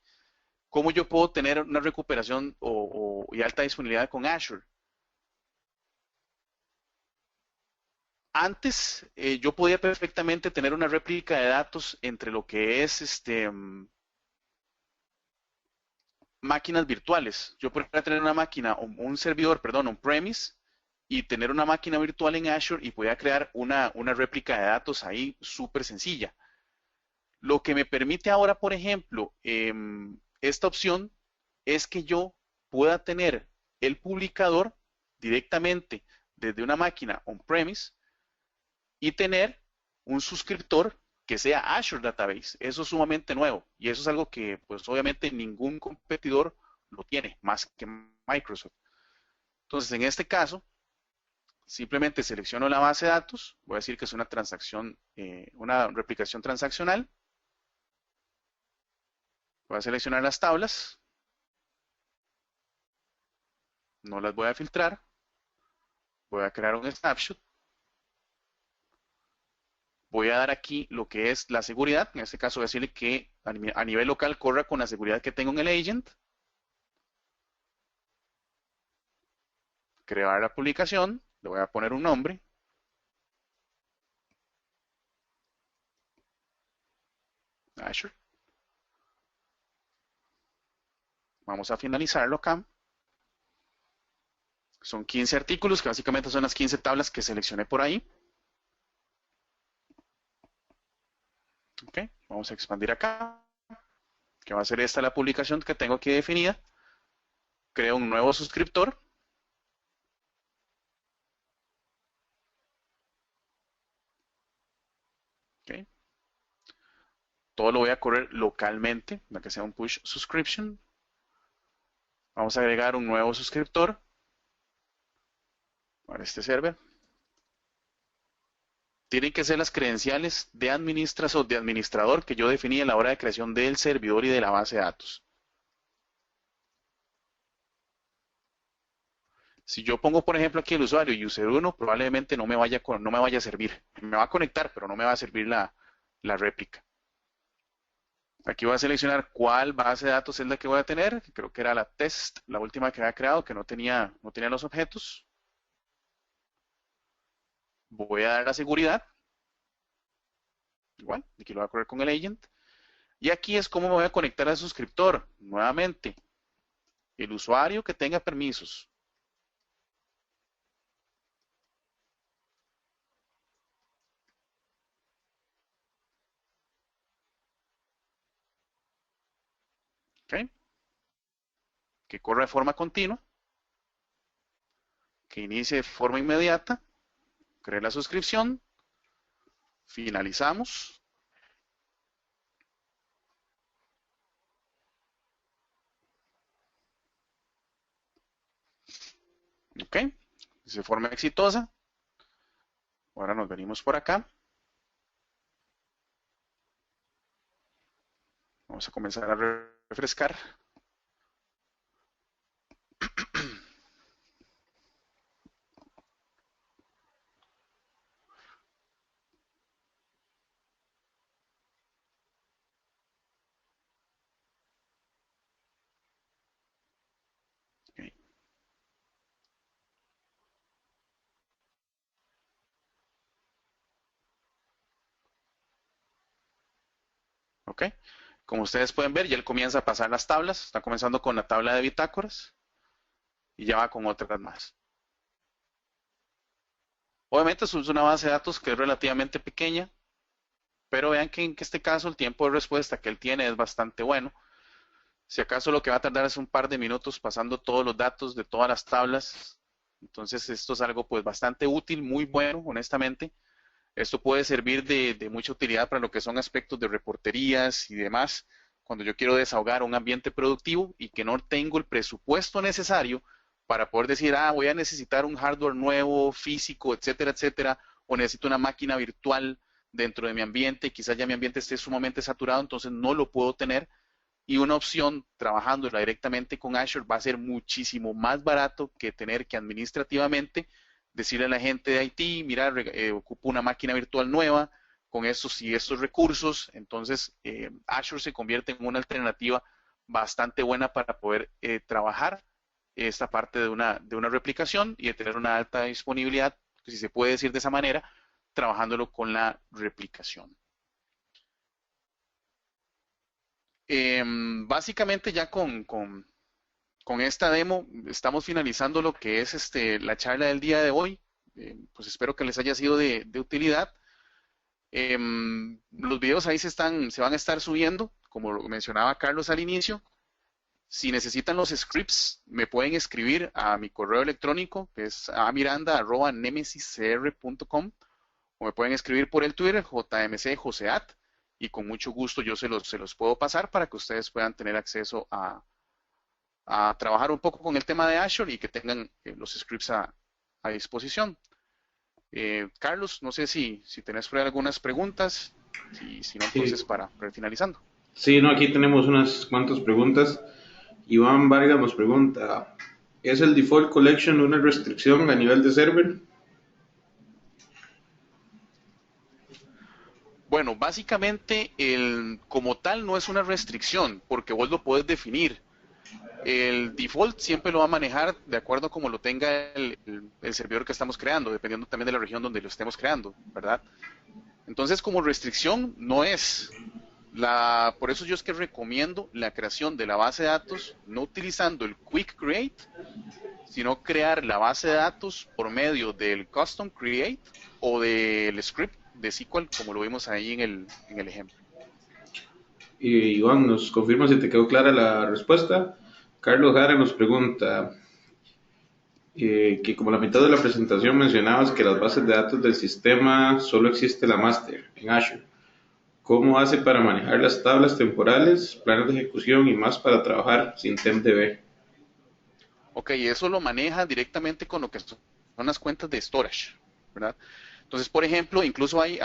Speaker 2: cómo yo puedo tener una recuperación y alta disponibilidad con Azure. Antes yo podía perfectamente tener una réplica de datos entre lo que es máquinas virtuales. Yo podría tener una máquina, un servidor, perdón, on-premise, y tener una máquina virtual en Azure y podía crear una réplica de datos ahí súper sencilla. Lo que me permite ahora, por ejemplo, esta opción es que yo pueda tener el publicador directamente desde una máquina on-premise y tener un suscriptor que sea Azure Database. Eso es sumamente nuevo y eso es algo que pues obviamente ningún competidor lo tiene más que Microsoft. Entonces, en este caso, simplemente selecciono la base de datos, voy a decir que es una transacción, una replicación transaccional, voy a seleccionar las tablas, no las voy a filtrar, voy a crear un snapshot, voy a dar aquí lo que es la seguridad, en este caso voy a decirle que a nivel local corra con la seguridad que tengo en el agent, crear la publicación, le voy a poner un nombre, Azure, vamos a finalizarlo acá, son 15 artículos que básicamente son las 15 tablas que seleccioné por ahí. Ok, vamos a expandir acá, que va a ser esta la publicación que tengo aquí definida. Creo un nuevo suscriptor. Okay. Todo lo voy a correr localmente, para que sea un push subscription. Vamos a agregar un nuevo suscriptor para este server. Tienen que ser las credenciales de administrador que yo definí a la hora de creación del servidor y de la base de datos. Si yo pongo, por ejemplo, aquí el usuario user1, probablemente no me vaya a servir. Me va a conectar, pero no me va a servir la réplica. Aquí voy a seleccionar cuál base de datos es la que voy a tener. Creo que era la test, la última que había creado, que no tenía los objetos. Voy a dar la seguridad. Igual, aquí lo voy a correr con el agent. Y aquí es cómo me voy a conectar al suscriptor. Nuevamente, el usuario que tenga permisos. ¿Okay? que corra de forma continua, que inicie de forma inmediata, cree la suscripción, finalizamos. Ok, de forma exitosa. Ahora nos venimos por acá. Vamos a comenzar a refrescar. Okay. Ok, como ustedes pueden ver, ya él comienza a pasar las tablas. Está comenzando con la tabla de bitácoras y ya va con otras más. Obviamente eso es una base de datos que es relativamente pequeña, pero vean que en este caso el tiempo de respuesta que él tiene es bastante bueno. Si acaso lo que va a tardar es un par de minutos pasando todos los datos de todas las tablas. Entonces esto es algo pues bastante útil, muy bueno, honestamente. Esto puede servir de mucha utilidad para lo que son aspectos de reporterías y demás, cuando yo quiero desahogar un ambiente productivo y que no tengo el presupuesto necesario para poder decir, voy a necesitar un hardware nuevo, físico, etcétera, etcétera, o necesito una máquina virtual dentro de mi ambiente, quizás ya mi ambiente esté sumamente saturado, entonces no lo puedo tener. Y una opción trabajándola directamente con Azure va a ser muchísimo más barato que tener que administrativamente decirle a la gente de IT, mira, ocupo una máquina virtual nueva con estos y estos recursos. Entonces, Azure se convierte en una alternativa bastante buena para poder trabajar esta parte de una replicación y de tener una alta disponibilidad, si se puede decir de esa manera, trabajándolo con la replicación. Básicamente ya con esta demo estamos finalizando lo que es la charla del día de hoy. Pues espero que les haya sido de utilidad. Los videos ahí se van a estar subiendo, como lo mencionaba Carlos al inicio. Si necesitan los scripts, me pueden escribir a mi correo electrónico, que es amiranda@nemesiscr.com, o me pueden escribir por el Twitter, jmcjoseat, y con mucho gusto yo se los puedo pasar para que ustedes puedan tener acceso a trabajar un poco con el tema de Azure y que tengan los scripts a disposición. Carlos, no sé si tenés por ahí algunas preguntas, si no, entonces
Speaker 1: Sí,
Speaker 2: para ir finalizando.
Speaker 1: sí, no, aquí tenemos unas cuantas preguntas. Iván Vargas nos pregunta, ¿es el default collection una restricción a nivel de server?
Speaker 2: Bueno, básicamente como tal no es una restricción porque vos lo puedes definir. El default siempre lo va a manejar de acuerdo a como lo tenga el servidor que estamos creando, dependiendo también de la región donde lo estemos creando, ¿verdad? Entonces, como restricción no es. Por eso yo es que recomiendo la creación de la base de datos no utilizando el Quick Create, sino crear la base de datos por medio del Custom Create o del script de SQL, como lo vimos ahí en el ejemplo.
Speaker 1: Y Iván nos confirma si te quedó clara la respuesta. Carlos Jara nos pregunta que como la mitad de la presentación mencionabas que las bases de datos del sistema solo existe la master en Azure. ¿Cómo hace para manejar las tablas temporales, planes de ejecución y más para trabajar sin TempDB?
Speaker 2: Ok, eso lo maneja directamente con lo que son las cuentas de storage, ¿verdad? Entonces, por ejemplo, incluso hay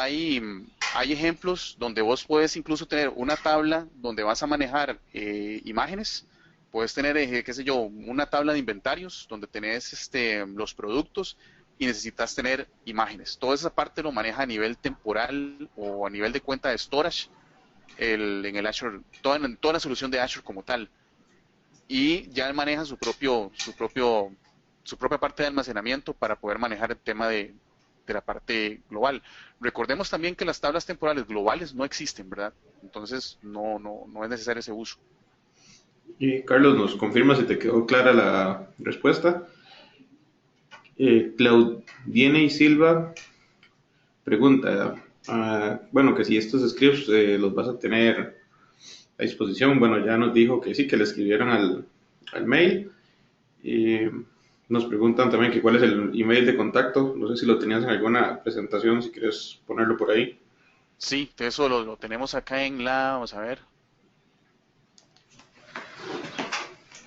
Speaker 2: ejemplos donde vos puedes incluso tener una tabla donde vas a manejar imágenes. Puedes tener, qué sé yo, una tabla de inventarios donde tenés los productos y necesitas tener imágenes. Toda esa parte lo maneja a nivel temporal o a nivel de cuenta de storage en el Azure, toda la solución de Azure como tal. Y ya él maneja su propia parte de almacenamiento para poder manejar el tema de la parte global. Recordemos también que las tablas temporales globales no existen, ¿verdad? Entonces no es necesario ese uso.
Speaker 1: Y Carlos nos confirma si te quedó clara la respuesta. Claudiene y Silva pregunta, bueno, que si estos scripts los vas a tener a disposición. Bueno, ya nos dijo que sí, que le escribieron al mail. Y nos preguntan también que cuál es el email de contacto. No sé si lo tenías en alguna presentación, si quieres ponerlo por ahí.
Speaker 2: Sí, eso lo tenemos acá en vamos a ver,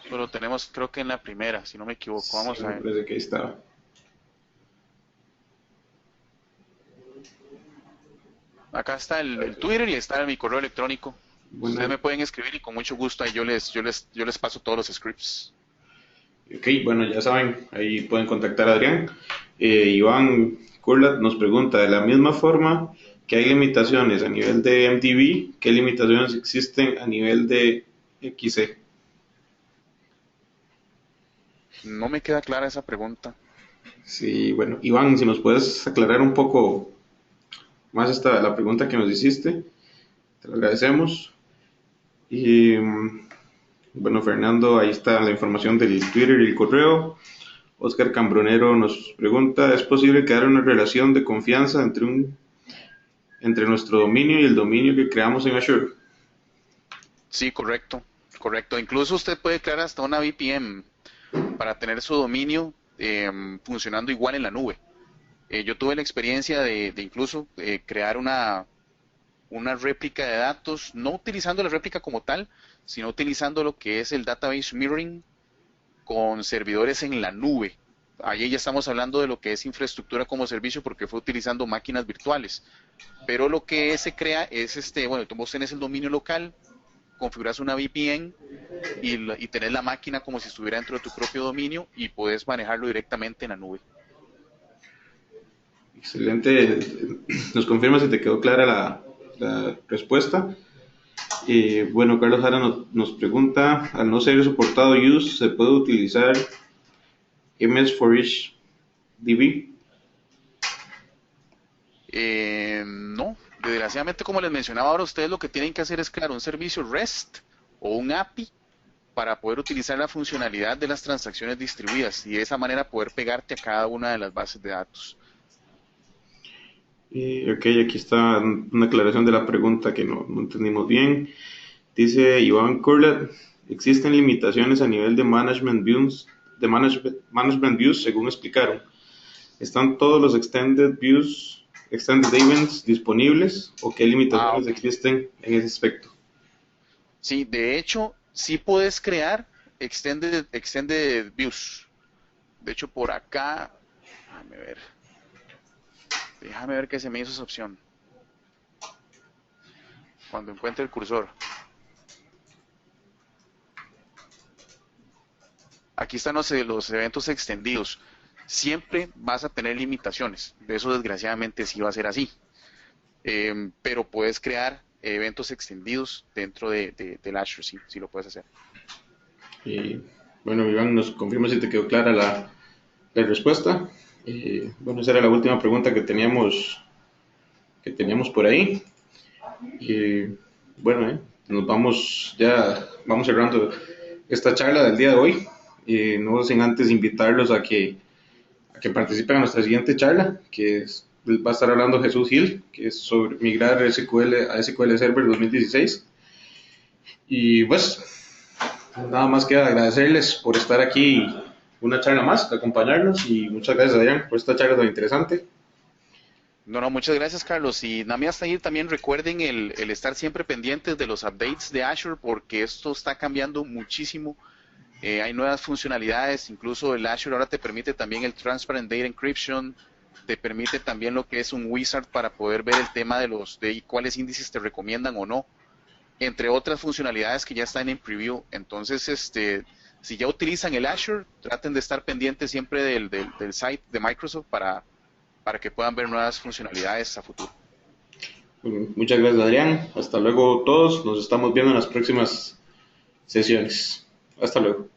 Speaker 2: eso lo tenemos creo que en la primera, si no me equivoco,
Speaker 1: Sí,
Speaker 2: vamos a
Speaker 1: me
Speaker 2: ver.
Speaker 1: parece que ahí estaba.
Speaker 2: Acá está el Twitter y está mi correo electrónico. Ustedes
Speaker 1: Buena.
Speaker 2: me pueden escribir y con mucho gusto ahí yo les paso todos los scripts.
Speaker 1: Ok, bueno, ya saben, ahí pueden contactar a Adrián. Iván Kurlat nos pregunta, de la misma forma que hay limitaciones a nivel de MTV, ¿qué limitaciones existen a nivel de XC?
Speaker 2: No me queda clara esa pregunta.
Speaker 1: Sí, bueno, Iván, si nos puedes aclarar un poco más la pregunta que nos hiciste, te lo agradecemos. Y bueno, Fernando, ahí está la información del Twitter y el correo. Oscar Cambronero nos pregunta, ¿es posible crear una relación de confianza entre nuestro dominio y el dominio que creamos en Azure?
Speaker 2: Sí, correcto, correcto. Incluso usted puede crear hasta una VPN para tener su dominio funcionando igual en la nube. Yo tuve la experiencia de incluso crear una réplica de datos, no utilizando la réplica como tal, sino utilizando lo que es el database mirroring con servidores en la nube. Ahí ya estamos hablando de lo que es infraestructura como servicio porque fue utilizando máquinas virtuales. Pero lo que se crea es bueno, tú vos tenés el dominio local, configuras una VPN y tenés la máquina como si estuviera dentro de tu propio dominio y puedes manejarlo directamente en la nube.
Speaker 1: Excelente. Nos confirma si te quedó clara la respuesta. Bueno, Carlos Jara nos pregunta, al no ser soportado use, ¿se puede utilizar MS for each DB?
Speaker 2: No, desgraciadamente como les mencionaba ahora, ustedes lo que tienen que hacer es crear un servicio REST o un API para poder utilizar la funcionalidad de las transacciones distribuidas y de esa manera poder pegarte a cada una de las bases de datos.
Speaker 1: Ok, aquí está una aclaración de la pregunta que no entendimos bien. Dice Iván Kurlat, ¿existen limitaciones a nivel de management views según explicaron? ¿Están todos los extended events disponibles o qué
Speaker 2: Ah,
Speaker 1: limitaciones
Speaker 2: ok.
Speaker 1: existen en ese aspecto?
Speaker 2: Sí, de hecho, sí puedes crear extended views. De hecho, por acá, déjame ver, déjame ver que se me hizo esa opción cuando encuentre el cursor. Aquí están los eventos extendidos. Siempre vas a tener limitaciones. De eso desgraciadamente sí va a ser así. Pero puedes crear eventos extendidos dentro del Azure, sí, sí lo puedes hacer.
Speaker 1: Y bueno, Iván, nos confirma si te quedó clara la respuesta. Bueno, esa era la última pregunta que teníamos por ahí. Y bueno, nos vamos cerrando esta charla del día de hoy. No sin antes invitarlos a que participen en nuestra siguiente charla, va a estar hablando Jesús Gil, que es sobre migrar SQL a SQL Server 2016. Y pues, nada más queda agradecerles por estar aquí una charla más, de acompañarnos y muchas gracias Adrián por esta charla tan interesante.
Speaker 2: No, no, muchas gracias, Carlos. Y nada más ahí también recuerden el estar siempre pendientes de los updates de Azure porque esto está cambiando muchísimo. Hay nuevas funcionalidades, incluso el Azure ahora te permite también el Transparent Data Encryption, te permite también lo que es un wizard para poder ver el tema de cuáles índices te recomiendan o no, entre otras funcionalidades que ya están en preview. Entonces, si ya utilizan el Azure, traten de estar pendientes siempre del site de Microsoft para que puedan ver nuevas funcionalidades a futuro.
Speaker 1: Bueno, muchas gracias Adrián, hasta luego todos, nos estamos viendo en las próximas sesiones. Hasta luego.